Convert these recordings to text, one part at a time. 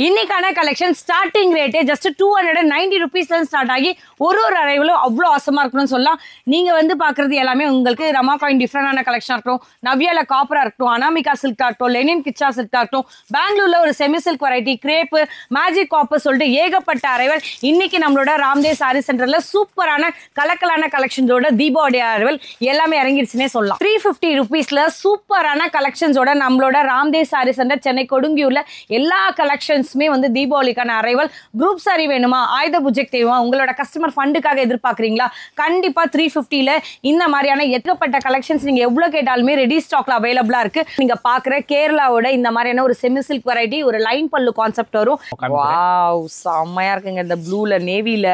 இன்னைக்கான collection starting ரேட்டே just 290 rupeesல start ஆகி ஒரு அரைவலும் அவ்வளோ அவசரமா இருக்கணும்னு சொல்லலாம். நீங்க வந்து பாக்குறது எல்லாமே உங்களுக்கு ரமா காயின் டிஃப்ரெண்டான கலெக்ஷன் இருக்கட்டும், நவ்யால காப்பரா இருக்கட்டும், அனாமிகா சில்க் இருக்கட்டும், லெனின் கிச்சா சில்க் இருக்கட்டும், பெங்களூர்ல ஒரு semi silk variety, crepe, magic copper சொல்லிட்டு ஏகப்பட்ட அரைவல் இன்னைக்கு நம்மளோட ராம்தேவ் சாரி சென்டர்ல சூப்பரான கலக்கலான கலெக்ஷன்ஸோட தீபாவளி அரைவல் எல்லாமே இறங்கிடுச்சுன்னே சொல்லலாம். 350 rupeesல சூப்பரான கலெக்ஷன்ஸோட நம்மளோட ராம்தேவ் சாரி சென்டர் சென்னை கொடுங்கியூர்ல எல்லா கலெக்ஷன்ஸ் வந்து தீபாவளிக்கான அரைவல். குரூப் சாரி வேணுமா, ஆயுத பூஜைக்கு தேவையா, உங்களோட கஸ்டமர் ஃபண்டுக்காக எதிர்பார்க்குறீங்களா, கண்டிப்பா 350ல இந்த மாதிரியான ஏகப்பட்ட கலெக்ஷன்ஸ் நீங்க எவ்வளவு கேட்டாலுமே ரெடி ஸ்டாக்ல அவைலபிளா இருக்கு. நீங்க பாக்குற கேரளாவோட இந்த மாதிரியான ஒரு செமி சில்க் வெரைட்டி, ஒரு லைன் பல்லு கான்செப்ட் வரும். வாவ், செம்மையா இருக்குங்க. இந்த ப்ளூல நேவில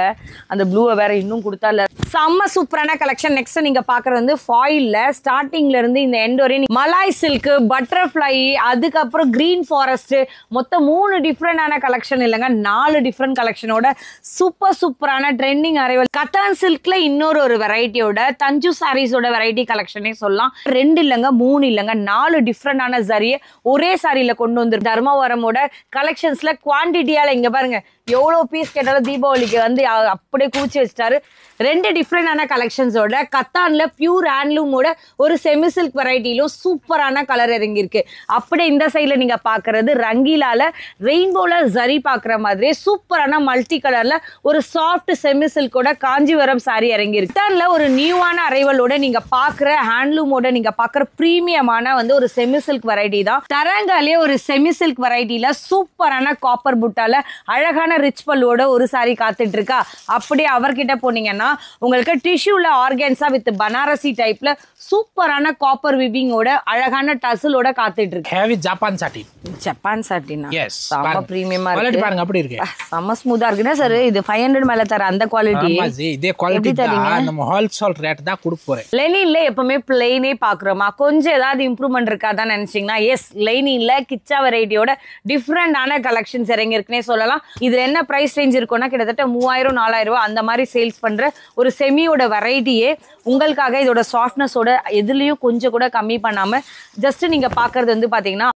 அந்த ப்ளூவை வேற இன்னும் கொடுத்தால செம்ம சூப்பரான கலெக்ஷன். நெக்ஸ்ட் நீங்க பாக்குறது வந்து ஃபாயில்ல ஸ்டார்டிங்ல இருந்து இந்த எண்ட் வரையும் மலாய் சில்க், பட்டர்ஃப்ளை, அதுக்கப்புறம் கிரீன் ஃபாரஸ்ட், மொத்தம் 3 டிஃப்ரெண்டான கலெக்ஷன் இல்லைங்க, 4 டிஃப்ரெண்ட் கலெக்ஷனோட சூப்பரான ட்ரெண்டிங் அரைவல். கத்தான் சில்க்ல இன்னொரு வெரைட்டியோட தஞ்சு சாரீஸோட வெரைட்டி கலெக்ஷனே சொல்லலாம். 2 இல்லைங்க, 3 இல்லைங்க, 4 டிஃப்ரெண்டான சாரியை ஒரே சாரியில கொண்டு வந்து தர்மவரமோட கலெக்ஷன்ஸ்ல குவான்டிட்டியால இங்க பாருங்க எவ்வளவு பீஸ் கேட்டாலும் தீபாவளிக்கு வந்து அப்படியே கூச்சி வச்சிட்டாரு. 2 டிஃப்ரெண்டான கலெக்ஷன்ஸோட கத்தான்ல பியூர் ஹேண்ட்லூமோட ஒரு செமி சில்க் வெரைட்டிலும் சூப்பரான கலர் இறங்கியிருக்கு. அப்படியே இந்த சைட்ல நீங்க பாக்குறது ரங்கீலால ரெயின்போல ஜரி பாக்குற மாதிரி சூப்பரான மல்டி கலர்ல ஒரு சாஃப்ட் செமி சில்கோட காஞ்சிவரம் சாரி இறங்கியிருக்கு. கத்தான்ல ஒரு நியூவான அரைவலோட நீங்க பாக்குற ஹேண்ட்லூமோட நீங்க பாக்குற பிரீமியமான வந்து ஒரு செமி சில்க் வெரைட்டி தான். தரங்காலே ஒரு செமி சில்க் வெரைட்டில சூப்பரான காப்பர் புட்டால அழகான ரிச் பல்லுவோட ஒரு சாரி காத்துட்டு இருக்கா. அப்படியே அவர்கிட்ட போனீங்கன்னா உங்களுக்கு டிஷ்யூல ஆர்கன்ஸா வித் பனாரசி டைப்ல சூப்பரான காப்பர் விவிங்கோட அழகான டசலோட காத்துட்டு இருக்கு. ஹேவி ஜப்பான் சாட்டின். ஜப்பான் சாட்டினா எஸ், செம பிரீமியமா குவாலிட்டி இருக்கு. பாருங்க அப்படி இருக்கு. செம ஸ்மூதா இருக்குன்னா சார், இது 500 மேல தர அந்த குவாலிட்டி. ஆமா ஜி, இதே குவாலிட்டி தான் நம்ம ஹோல்சேல் ரேட் தான் கொடுக்க போறேன். லெனின்ல எப்பவுமே பிளைனே பாக்குறோமா, கொஞ்சம் ஏதாவது இம்ப்ரூவ்மெண்ட் இருக்காதான் நினைச்சீங்கன்னா எஸ், லெனின்ல கிச்சா வெரைட்டியோட டிஃப்ரெண்டான கலெக்ஷன்ஸ் இறங்கி இருக்குன்னே சொல்லலாம். இதுல என்ன பிரைஸ் ரேஞ்ச் இருக்கும்னா கிட்டத்தட்ட 3000-4000 ரூபாய் அந்த மாதிரி சேல்ஸ் பண்ற ஒரு செமியோட வெரைட்டியே உங்களுக்காக இதோட சாஃப்ட்னஸோட எதுலயும் கொஞ்சம் கூட கம்மி பண்ணாம ஜஸ்ட் நீங்க பாக்குறது வந்து பாத்தீங்கன்னா.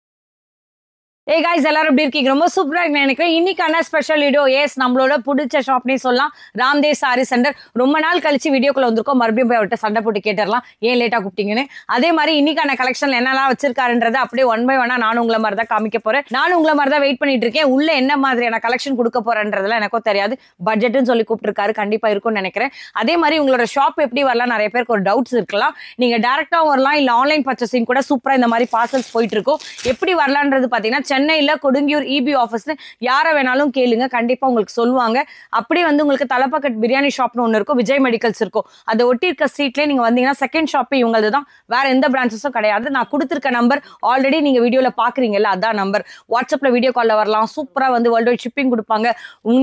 ஏ காய்ஸ், எல்லாரும் எப்படி இருக்கீங்க? ரொம்ப சூப்பரா இருக்கு நினைக்கிறேன். இன்னைக்கான ஸ்பெஷல் வீடியோ எஸ் நம்மளோட பிடிச்ச ஷாப்னே சொல்லலாம், ராம்தேவ் சாரி சென்டர். ரொம்ப நாள் கழிச்சு வீடியோக்குள்ள வந்திருக்கோம். மறுபடியும் போய் அவர்கிட்ட சண்டை போட்டு கேட்டுடலாம் ஏன் லேட்டா கூப்பிட்டீங்கன்னு. அதே மாதிரி இன்னைக்கான கலெக்ஷன் என்னெல்லாம் வச்சிருக்காருன்றதை அப்படியே ஒன் பை ஒன்னா நானும் உங்களை மாதிரி தான் காமிக்க போறேன். நானும் உங்களை மாதிரி தான் வெயிட் பண்ணிட்டு இருக்கேன். உள்ள என்ன மாதிரியான கலெக்ஷன் கொடுக்க போறேன்றதுல எனக்கும் தெரியாது. பட்ஜெட்னு சொல்லி கூப்பிட்டுருக்காரு, கண்டிப்பா இருக்கும்னு நினைக்கிறேன். அதே மாதிரி உங்களோட ஷாப் எப்படி வரலாம் நிறைய பேருக்கு ஒரு டவுட்ஸ் இருக்கலாம். நீங்க டேரக்டா வரலாம், இல்ல ஆன்லைன் பர்ச்சேசிங் கூட சூப்பரா இந்த மாதிரி பார்சல்ஸ் போயிட்டு இருக்கும். எப்படி வரலான்றது பாத்தீங்கன்னா சென்னையில கொடுங்கியூர் இபி ஆஃபீஸ்ல யாரை வேணாலும் கேளுங்க, கண்டிப்பா உங்களுக்கு சொல்லுவாங்க. அப்படியே வந்து உங்களுக்கு தலப்பாக்கட் பிரியாணி ஷாப்னு ஒன்று இருக்கும், விஜய் மெடிக்கல்ஸ் இருக்கும். அதை ஒட்டி இருக்க ஸ்ட்ரீட்லேயே நீங்க வந்தீங்கன்னா செகண்ட் ஷாப்பே இவங்களது தான், வேற எந்த பிரான்ச்சஸும் கிடையாது. நான் கொடுத்துருக்க நம்பர் ஆல்ரெடி நீங்க வீடியோல பாக்குறீங்கல்ல, அதான் நம்பர். வாட்ஸ்அப்ல வீடியோ கால்ல வரலாம். சூப்பரா வந்து வேர்ல்டு வைட் ஷிப்பிங் கொடுப்பாங்க.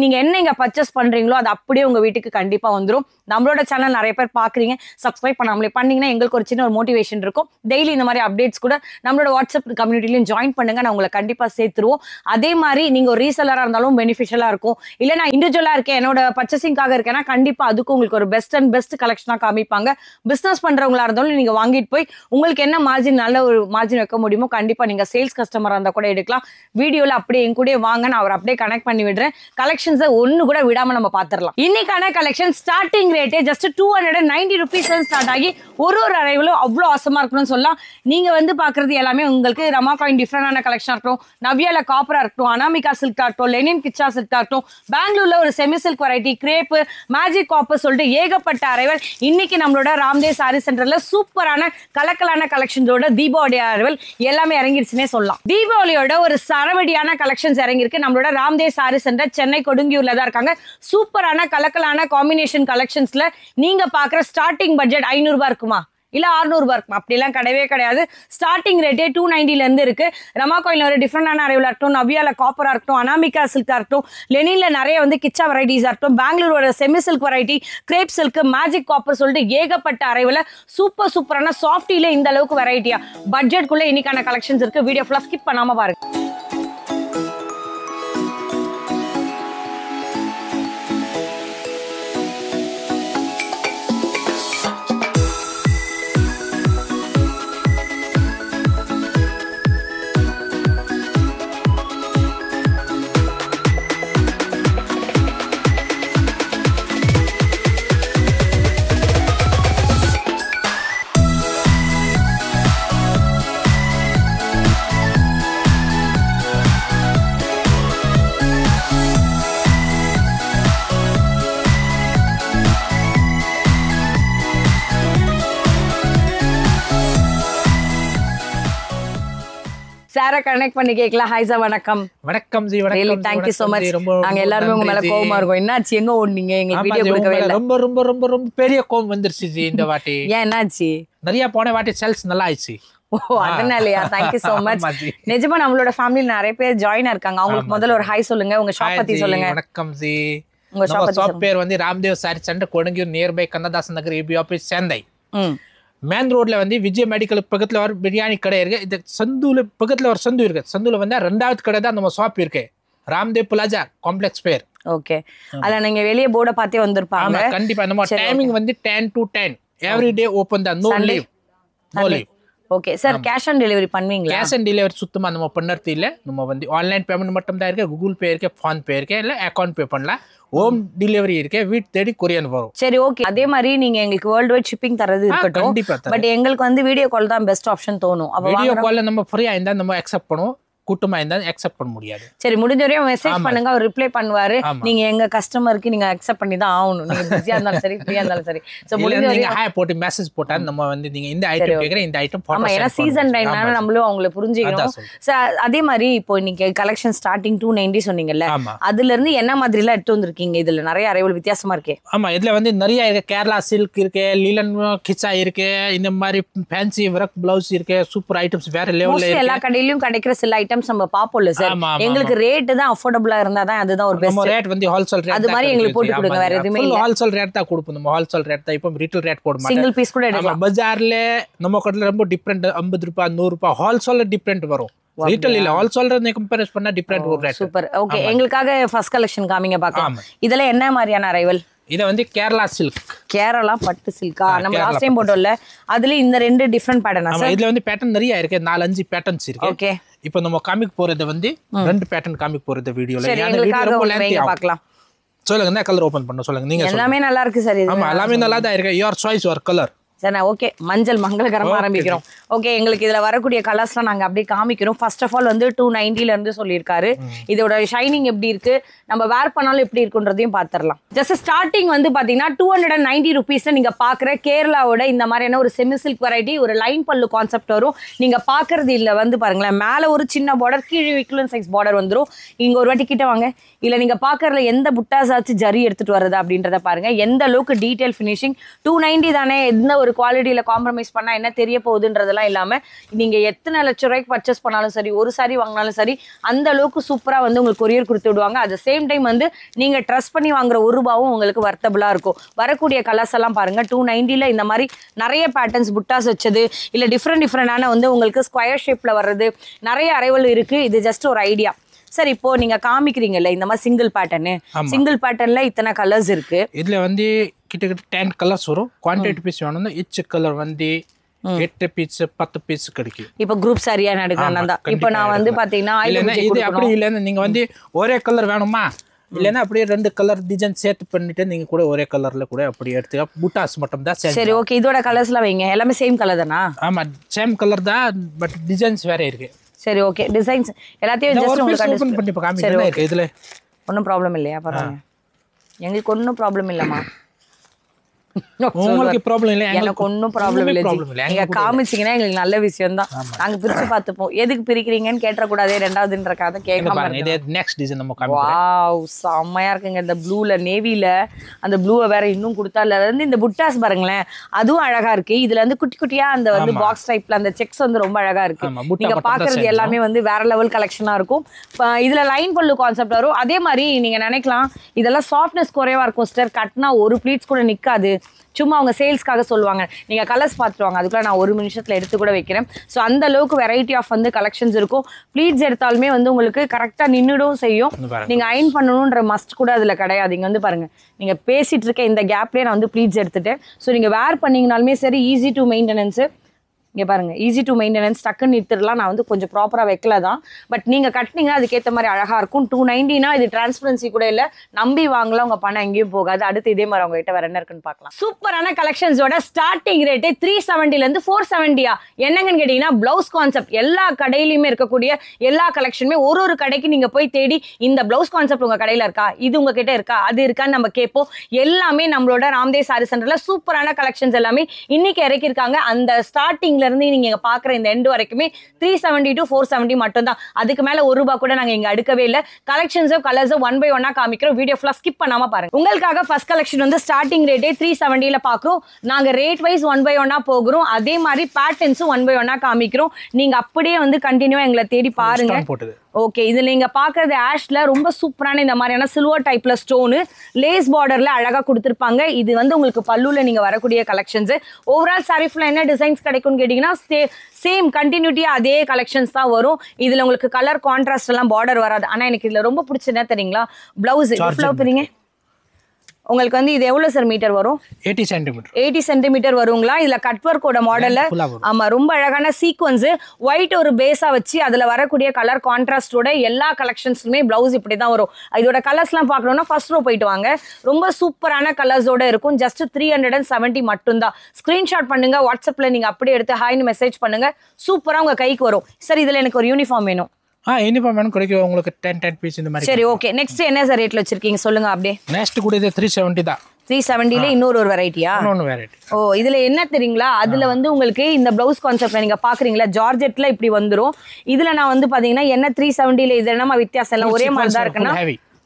நீங்க என்ன இங்க பர்ச்சேஸ் பண்றீங்களோ அது அப்படியே உங்க வீட்டுக்கு கண்டிப்பா வந்துடும். நம்மளோட சேனல் நிறைய பேர் பாக்குறீங்க, சப்ஸ்கிரைப் பண்ணாமலே பண்ணீங்கன்னா எங்களுக்கு ஒரு சின்ன ஒரு மோட்டிவேஷன் இருக்கும். டெய்லி இந்த மாதிரி அப்டேட்ஸ் கூட நம்மளோட வாட்ஸ்அப் கம்யூனிட்டிலையும் ஜாயின் பண்ணுங்க, நான் உங்களை கண்டிப்பா சேர்த்துருவோம். அதே மாதிரி நீங்க ஒரு ரீசெல்லரா இருந்தாலும் பெனிஃபிஷியலா இருக்கும். இல்ல நான் இண்டிவிஜுவலா இருக்கேன், என்னோட பர்ச்சேசிங்காக இருக்கேன்னா கண்டிப்பா அதுக்கு உங்களுக்கு ஒரு பெஸ்ட் அண்ட் பெஸ்ட் கலெக்ஷனா காமிப்பாங்க. பிசினஸ் பண்றவங்களா இருந்தாலும் நீங்க வாங்கிட்டு போய் உங்களுக்கு என்ன மார்ஜின், நல்ல ஒரு மார்ஜின் வைக்க முடியுமோ கண்டிப்பா நீங்க சேல்ஸ் கஸ்டமரா இருந்தா கூட எடுக்கலாம். வீடியோல அப்படியே என் கூட வாங்க, நான் அவர் அப்படியே கனெக்ட் பண்ணி விடுறேன். கலெக்ஷன்ஸை ஒன்னு கூட விடாம நம்ம பாத்துடலாம். இன்னைக்கான கலெக்ஷன் ஸ்டார்டிங் ரேட்டே ஜஸ்ட் 290 rupees ஸ்டார்ட் ஆகி ஒரு அரைவலும் அவ்வளோ அவசரமா இருக்கணும்னு சொல்லலாம். நீங்க வந்து பாக்குறது எல்லாமே உங்களுக்கு ரமா காயின் டிஃப்ரெண்டான கலெக்ஷன் இருக்கட்டும், நவ்யால காப்பரா இருக்கட்டும், அனாமிகா சில்க் இருக்கட்டும், லெனின் கிச்சா சில்க் இருக்கட்டும், பெங்களூர்ல ஒரு semi silk variety, crepe, magic copper சொல்லிட்டு ஏகப்பட்ட அரைவல் இன்னைக்கு நம்மளோட ராம்தேவ் சாரி சென்டர்ல சூப்பரான கலக்கலான கலெக்ஷன்ஸோட தீபாவளி அரைவல் எல்லாமே இறங்கிருச்சுன்னே சொல்லலாம். தீபாவளியோட ஒரு சரவடியான கலெக்ஷன்ஸ் இறங்கிருக்கு. நம்மளோட ராம்தேவ் சாரி சென்டர் சென்னை கொடுங்கியூர்ல தான் இருக்காங்க. சூப்பரான கலக்கலான காம்பினேஷன் கலெக்ஷன்ஸ்ல நீங்க பாக்குற ஸ்டார்டிங் பட்ஜெட் 500 ரூபாய் இருக்குமா, இல்ல 600 ரூபாய் இருக்கும், அப்படிலாம் கிடையவே கிடையாது. ஸ்டார்டிங் ரேட்டே 290ல இருந்து இருக்கு. ரமா காயின்ல ஒரு டிஃப்ரெண்டான அரைவலா இருக்கட்டும், நவ்யால காப்பரா இருக்கட்டும், அனாமிகா சில்கா இருக்கட்டும், லெனின்ல நிறைய வந்து கிச்சா வெரைட்டிஸா இருக்கட்டும், பெங்களூரோட semi silk variety, crepe silk, magic copper சொல்லிட்டு ஏகப்பட்ட அரைவல சூப்பரான சாஃப்டில இந்த அளவுக்கு வெரைட்டியா பட்ஜெட்குள்ள இன்னைக்கான கலெக்ஷன்ஸ் இருக்கு. வீடியோ ஃபுல்லா ஸ்கிப் பண்ணாம பாருங்க. நேரா கனெக்ட் பண்ணி கேக்கலாம். ஹாய் சார், வணக்கம். வணக்கம் ஜி. வணக்கம். Really thank you so much. நாங்க எல்லாரும் உங்க மேல கோவமா இருக்கோம். என்னாச்சு, எங்க ஓடுனீங்க? எங்களுக்கு வீடியோ கொடுக்கவே இல்ல. ரொம்ப ரொம்ப ரொம்ப ரொம்ப பெரிய கோவம் வந்துருச்சு ஜி இந்த வாட்டி. ஏன், என்னாச்சு? நிறைய போன வாட்டி சேல்ஸ் நல்லா ஆயிடுச்சு. ஓ, அதனாலயா? Thank you so much. நிஜமா நம்மளோட ஃபேமிலில நிறைய பேர் ஜாயின் இருக்காங்க. அவங்களுக்கு முதல்ல ஒரு ஹாய் சொல்லுங்க, உங்க ஷாப் பத்தி சொல்லுங்க. வணக்கம் ஜி. உங்க ஷாப் பேர் வந்து Ramdev sari centre, Kodungaiyur, near by Kannadasan Nagar, AP office, Chennai. Main ரோட்ல வந்து விஜய் மெடிக்கல் பக்கத்துல ஒரு பிரியாணி கடை இருக்கு. இது சந்துல பக்கத்துல ஒரு சந்து இருக்கு. சந்துல வந்து ரெண்டாவது கடை தான் நம்ம ஷாப் இருக்கு, ராம்தேவ் பிளாஜா காம்ப்ளெக்ஸ் பேர். ஓகே, அத நீங்க வெளிய போர்ட பார்த்தே வந்திருப்பாங்க. ஆமா, கண்டிப்பா. நம்ம டைமிங் வந்து 10 to 10 எவ்ரி டே ஓபன் தான். No leave, no leave. Okay sir, cash on delivery பண்ணுவீங்களா? கேஷ் ஆன் டெலிவரி சுத்தமா நம்ம பண்ணறது இல்ல. நம்ம வந்து ஆன்லைன் பேமெண்ட் மட்டும் தான் இருக்கு. கூகுள் பே இருக்கு, ஃபோன் பே இருக்கு, இல்ல அக்கவுண்ட் பே பண்ணலாம். ஹோம் டெலிவரி இருக்கு, வீட்டு தேடி கொரியர் வரும். சரி, ஓகே. அதே மாதிரி நீங்க எங்களுக்கு வேர்ல்ட் வைட் ஷிப்பிங் தரது இருக்கட்டும். பட் எங்களுக்கு வந்து வீடியோ கால் தான் பெஸ்ட் ஆப்ஷன் தோணும். அப்ப வீடியோ கால்ல நம்ம ஃப்ரீயா இருந்தா நம்ம அக்செப்ட் பண்ணுவோம், கூட்டமா இருந்தா அக்செப்ட் பண்ண முடியாது. சரி, முடிஞ்ச வரையும் மெசேஜ் பண்ணுங்க, அவர் ரிப்ளை பண்ணுவாரு. நீங்க எங்க கஸ்டமருக்கு நீங்க அக்செப்ட் பண்ணி தான் ஆகணும். நீங்க பிஸியா இருந்தாலும் சரி, ஃப்ரீயா இருந்தாலும் சரி. சோ முடிஞ்ச வரையும் ஹாய் போட்டு மெசேஜ் போட்டா நம்ம வந்து நீங்க இந்த ஐட்டம் கேக்குற இந்த ஐட்டம் போட்டா. ஆமா, ஏன்னா சீசன் டைம்னால நம்மளும் அவங்கள புரிஞ்சுக்கணும். சார், அதே மாதிரி இப்போ நீங்க கலெக்ஷன் ஸ்டார்டிங் 290 சொன்னீங்கல்ல, அதுல இருந்து என்ன மாதிரி எல்லாம் எடுத்து வந்திருக்கீங்க? இதுல நிறைய அரைவல் வித்தியாசமா இருக்கே. ஆமா, இதுல வந்து நிறைய இருக்கு. கேரளா சில்க் இருக்கு, லீலன் கிச்சா இருக்கு, இந்த மாதிரி ஃபேன்சி ஒர்க் பிளவுஸ் இருக்கு. சூப்பர் ஐட்டம்ஸ் வேற லெவல்ல இருக்கு. எல்லா கடையிலயும் கிடைக்கிற சில ஐட்டம்ஸ் நம்ம பாப்போம்ல சார். எங்களுக்கு ரேட் தான் அஃபோர்டபுளா இருந்தா தான் அதுதான் ஒரு பெஸ்ட். நம்ம ரேட் வந்து ஹோல்சேல் ரேட். அது மாதிரி எங்களுக்கு போட்டு கொடுங்க, வேற எதுமே இல்ல. ஹோல்சேல் ரேட் தான் கொடுப்போம். நம்ம ஹோல்சேல் ரேட் தான். இப்போ ரீட்டெயில் ரேட் போட மாட்டோம். சிங்கிள் பீஸ் கூட எடுக்கலாம். பஜார்ல நம்ம கடையில ரொம்ப டிஃபரண்ட். 50 ரூபாய் 100 ரூபாய் ஹோல்சேல் டிஃபரண்ட் வரும். ரீட்டெயில் இல்ல, ஹோல்சேல் கம்பேர் பண்ணா டிஃபரண்ட் ஒரு ரேட். சூப்பர். ஓகே, எங்களுக்காக ஃபர்ஸ்ட் கலெக்ஷன் காமிங்க பார்க்கலாம். இதெல்லாம் என்ன மாதிரியான அரைவல்? இத வந்து கேரளா சில்க். கேரளா பட்டு சில்கா நம்ம லாஸ்ட் டைம் போட்டோம்ல, அதுல இந்த ரெண்டு டிஃபரண்ட் பேட்டர்னா சார்? இதுல வந்து பேட்டர்ன் நிறைய இருக்கு, 4-5 பேட்டர்ன்ஸ் இருக்கு. ஓகே, இப்போ நம்ம காமிக்க போறது வந்து ரெண்டு பேட்டர்ன் காமிக்க போறது வீடியோல. ஏன்னா வீடியோ ரொம்ப லென்த்தி பார்க்கலாம். சொல்லுங்க, என்ன கலர் ஓபன் பண்ண சொல்லுங்க. நீங்க எல்லாமே நல்லா இருக்கு சார். ஆமா, எல்லாமே நல்லா தான் இருக்கு. Your choice, your colour. சரி, ஓகே. மஞ்சள் மங்களகரமா ஆரம்பிக்கிறோம். ஓகே, எங்களுக்கு இதுல வரக்கூடிய கலர்ஸ்லாம் நாங்க அப்படியே காமிக்கிறோம். ஃபர்ஸ்ட் ஆஃப் ஆல் வந்து 290ல இருந்து சொல்லியிருக்காரு. இதோட ஷைனிங் எப்படி இருக்கு, நம்ம வேர் பண்ணாலும் எப்படி இருக்குன்றதையும் பாத்திரலாம். ஜஸ்ட் ஸ்டார்டிங் வந்து பாத்தீங்கன்னா 290 ருபீஸ்ல நீங்க பாக்குற கேரளாவோட இந்த மாதிரியான ஒரு செமி சில்க் வெரைட்டி, ஒரு லைன் பல்லு கான்செப்ட் வரும். நீங்க பாக்குறது இல்ல வந்து பாருங்களேன், மேல ஒரு சின்ன பார்டர், கீழே விக்குலன் சைஸ் பார்டர் வந்துரும். இங்க ஒரு வாட்டி கிட்ட வாங்க. இல்ல நீங்க பாக்குறதுல எந்த புட்டாஸ் ஆச்சு ஜரி எடுத்துட்டு வருது அப்படின்றத பாருங்க. எந்த அளவுக்கு டீடைல் ஃபினிஷிங். 290 தானே, எந்த ஒரு குவாலிட்டியில காம்ப்ரமைஸ் பண்ணா என்ன தெரிய போகுதுன்றதெல்லாம் இல்லாம நீங்க எத்தனை லட்சம் ரூபாய்க்கு பர்ச்சேஸ் பண்ணாலும் சரி, ஒரு சாரி வாங்கினாலும் சரி, அந்த அளவுக்கு சூப்பரா வந்து உங்களுக்கு கொரியர் கொடுத்து விடுவாங்க. அட் த சேம் டைம் வந்து நீங்க ட்ரஸ்ட் பண்ணி வாங்குற ஒரு ரூபாவும் உங்களுக்கு வர்த்தபிளா இருக்கும். வரக்கூடிய கலர்ஸ் எல்லாம் பாருங்க. 290ல இந்த மாதிரி நிறைய பேட்டர்ன்ஸ் புட்டாஸ் வச்சது, இல்ல டிஃப்ரெண்டான வந்து உங்களுக்கு ஸ்கொயர் ஷேப்ல வர்றது நிறைய அரைவல் இருக்கு. இது ஜஸ்ட் ஒரு ஐடியா. சார், இப்போ நீங்க காமிக்கிறீங்கல்ல இந்த மாதிரி சிங்கிள் பேட்டர்னு, சிங்கிள் பேட்டர்ன்ல இத்தனை கலர்ஸ் இருக்கு. இதுல வந்து கிட்டத்தட்ட 10 கலர்ஸ் வரும். குவான்டிட்டி பீஸ் வேணும்னா each கலர் வந்து 8 பீஸ் 10 பீஸ் கிடைக்கும். இப்போ குரூப் சரியா நடக்குறதா? இப்போ நான் வந்து பாத்தீங்கன்னா இது அப்படி இல்லன்னா நீங்க வந்து ஒரே கலர் வேணுமா, இல்லன்னா அப்படியே ரெண்டு கலர் டிசைன் சேர்த்து பண்ணிட்டு நீங்க கூட ஒரே கலர்ல கூட அப்படி எடுத்துக்க. புட்டாஸ் மட்டும் தான். சரி, ஓகே. இதோட கலர்ஸ்லாம் வைங்க. எல்லாமே சேம் கலர் தானா? ஆமா, சேம் கலர் தான், பட் டிசைன்ஸ் வேற இருக்கு. சரி, ஓகே. டிசைன்ஸ் எல்லாத்தையும் ஜஸ்ட் உங்களுக்கு ஓபன் பண்ணி காமிக்கிறேன். இருக்கு இதுல ஒண்ணும் ப்ராப்ளம் இல்லையா? பரவாயில்லை, எங்களுக்கு ஒன்றும் ப்ராப்ளம் இல்லைம்மா. உங்களுக்கு ப்ராப்ளம் இல்ல, எனக்கு ஒன்றும் ப்ராப்ளம் இல்லை. நீங்க காமிச்சீங்கன்னா எங்களுக்கு நல்ல விஷயம் தான். நாங்க பிரிச்சு பார்த்துப்போம். எதுக்கு பிரிக்கிறீங்கன்னு கேட்டக்கூடாது, ரெண்டாவதுன்றக்காக கேட்காம. நெக்ஸ்ட் டிசைன் நம்ம காமிக்கிறோம். வாவ், செம்மையா இருக்குங்க. இந்த ப்ளூல, நேவில அந்த ப்ளூவை வேற இன்னும் கொடுத்தால வந்து இந்த புட்டாஸ் பாருங்களேன், அதுவும் அழகா இருக்கு. இதுல வந்து குட்டி குட்டியா அந்த வந்து பாக்ஸ் டைப்ல அந்த செக்ஸ் வந்து ரொம்ப அழகா இருக்கு. நீங்க பாக்குறது எல்லாமே வந்து வேற லெவல் கலெக்ஷனா இருக்கும். இதுல லைன் பல்லு கான்செப்ட் வரும். அதே மாதிரி நீங்க நினைக்கலாம் இதெல்லாம் சாஃப்ட்னஸ் குறைவா இருக்கும் சிஸ்டர், கட்டினா ஒரு ப்ளீட்ஸ் கூட நிக்காது. சும்மா அவங்க சேல்ஸ்க்காக சொல்லுவாங்க. நீங்கள் கலர்ஸ் பார்த்துருவாங்க, அதுக்குள்ள நான் 1 நிமிஷத்தில் எடுத்து கூட வைக்கிறேன். ஸோ அந்த அளவுக்கு வெரைட்டி ஆஃப் வந்து கலெக்ஷன்ஸ் இருக்கும். ப்ளீட்ஸ் எடுத்தாலுமே வந்து உங்களுக்கு கரெக்டாக நின்றுடும் செய்யும். நீங்கள் அயன் பண்ணணுன்ற மஸ்ட் கூட அதில் கிடையாது. இங்கே வந்து பாருங்கள், நீங்கள் பேசிகிட்டு இருக்க இந்த கேப்லேயே நான் வந்து ப்ளீட்ஸ் எடுத்துட்டேன். ஸோ நீங்கள் வேர் பண்ணிங்கனாலுமே சரி, ஈஸி டு மெயின்டெனன்ஸு. இங்கே பாருங்கள், ஈஸி டு மெயின்டெனன்ஸ். டக்குன்னு நிறுத்திடலாம். நான் வந்து கொஞ்சம் ப்ராப்பராக வைக்கல தான், பட் நீங்கள் கட்டினீங்கன்னா அதுக்கேற்ற மாதிரி அழகாக இருக்கும். 290னா இது டிரான்ஸ்பரன்சி கூட இல்லை, நம்பி வாங்கலாம், உங்கள் பணம் எங்கேயும் போகாது. அடுத்து இதே மாதிரி உங்ககிட்ட வேற என்ன இருக்குன்னு பார்க்கலாம். சூப்பரான கலெக்ஷன்ஸோட ஸ்டார்டிங் ரேட்டே 370லேருந்து 470. என்னங்கன்னு கேட்டிங்கன்னா ப்ளவுஸ் கான்செப்ட் எல்லா கடையிலையுமே இருக்கக்கூடிய எல்லா கலெக்ஷனுமே ஒரு கடைக்கு நீங்கள் போய் தேடி இந்த ப்ளவுஸ் கான்செப்ட் உங்கள் கடையில் இருக்கா, இது உங்ககிட்ட இருக்கா, அது இருக்கான்னு நம்ம கேட்போம். எல்லாமே நம்மளோட ராம்தேவ் சாரி சென்டரில் சூப்பரான கலெக்ஷன்ஸ் எல்லாமே இன்னைக்கு இறக்கியிருக்காங்க. அந்த ஸ்டார்டிங் ஸ்டார்டிங்ல இருந்து நீங்க பாக்குற இந்த எண்ட் வரைக்குமே 370 to 470 மட்டும் தான். அதுக்கு மேல ₹1 கூட நாங்க இங்க அடுக்கவே இல்ல. கலெக்ஷன்ஸோ கலர்ஸோ 1 by 1 காமிக்கிறோம். வீடியோ ஃபுல்லா ஸ்கிப் பண்ணாம பாருங்க. உங்களுக்காக ஃபர்ஸ்ட் கலெக்ஷன் வந்து ஸ்டார்டிங் ரேட்டே 370ல பாக்குறோம். நாங்க ரேட் வைஸ் 1 by 1 போகிறோம். அதே மாதிரி பேட்டர்ன்ஸும் 1 by 1 காமிக்கிறோம். நீங்க அப்படியே வந்து கண்டினியூவா எங்களை தேடி பாருங்க. ஓகே, இதுல நீங்க பாக்குறது ஆஷ்ல ரொம்ப சூப்பரான இந்த மாதிரியான சில்வர் டைப்ல ஸ்டோனு லேஸ் பார்டர்ல அழகா கொடுத்துருப்பாங்க. இது வந்து உங்களுக்கு பல்லுல நீங்க வரக்கூடிய கலெக்ஷன்ஸ். ஓவரால் சாரி ஃபுல்லா என்ன டிசைன்ஸ் கிடைக்கும்னு கேட்டீங்கன்னா சேம் கண்டினியூட்டியா அதே கலெக்ஷன்ஸ் தான் வரும். இதுல உங்களுக்கு கலர் கான்ட்ராஸ்ட் எல்லாம் பார்டர் வராது. ஆனா எனக்கு இதுல ரொம்ப பிடிச்ச என்ன தெரியுங்களா, பிளவுஸ் எவ்வளவு பெரியங்க உங்களுக்கு வந்து இது எவ்வளவு சார் மீட்டர் வரும்? 80 சென்டிமீட்டர் வருங்களா. இதுல கட் ஒர்க்கோட மாடல்ல ஆமா ரொம்ப அழகான சீக்வன்ஸ் ஒயிட் ஒரு பேஸா வச்சு அதுல வரக்கூடிய கலர் கான்ட்ராஸ்டோட எல்லா கலெக்ஷன்ஸ்லுமே பிளவுஸ் இப்படிதான் வரும். இதோட கலர்ஸ் எல்லாம் பாக்கணும்னா ஃபர்ஸ்ட் ரோ போயிட்டு வாங்க. ரொம்ப சூப்பரான கலர்ஸோட இருக்கும். ஜஸ்ட் 370 மட்டும் தான். ஸ்கிரீன்ஷாட் பண்ணுங்க, வாட்ஸ்அப்ல நீங்க அப்படியே எடுத்து ஹாய்னு மெசேஜ் பண்ணுங்க. சூப்பரா உங்க கைக்கு வரும். சார் இதுல எனக்கு ஒரு யூனிஃபார்ம் வேணும். யூனிஃபார்ம் வேணும் கிடைக்கும் உங்களுக்கு 10 பீஸ் இந்த மாதிரி. சரி ஓகே, நெக்ஸ்ட் என்ன சார் ரேட்ல வச்சிருக்கீங்க சொல்லுங்க அப்படியே. நெக்ஸ்ட் கூட இது 370 தான். 370ல இன்னொரு வெரைட்டியா? இன்னொரு வெரைட்டி. ஓ, இதுல என்ன தெரியுங்களா, அதுல வந்து உங்களுக்கு இந்த பிளவுஸ் கான்செப்ட்ல நீங்க பாக்குறீங்களா ஜார்ஜெட்ல இப்படி வந்துரும். இதுல நான் வந்து பாத்தீங்கன்னா என்ன 370ல இது என்னமா வித்தியாசம் எல்லாம் ஒரே மாதிரி தான் இருக்குன்னா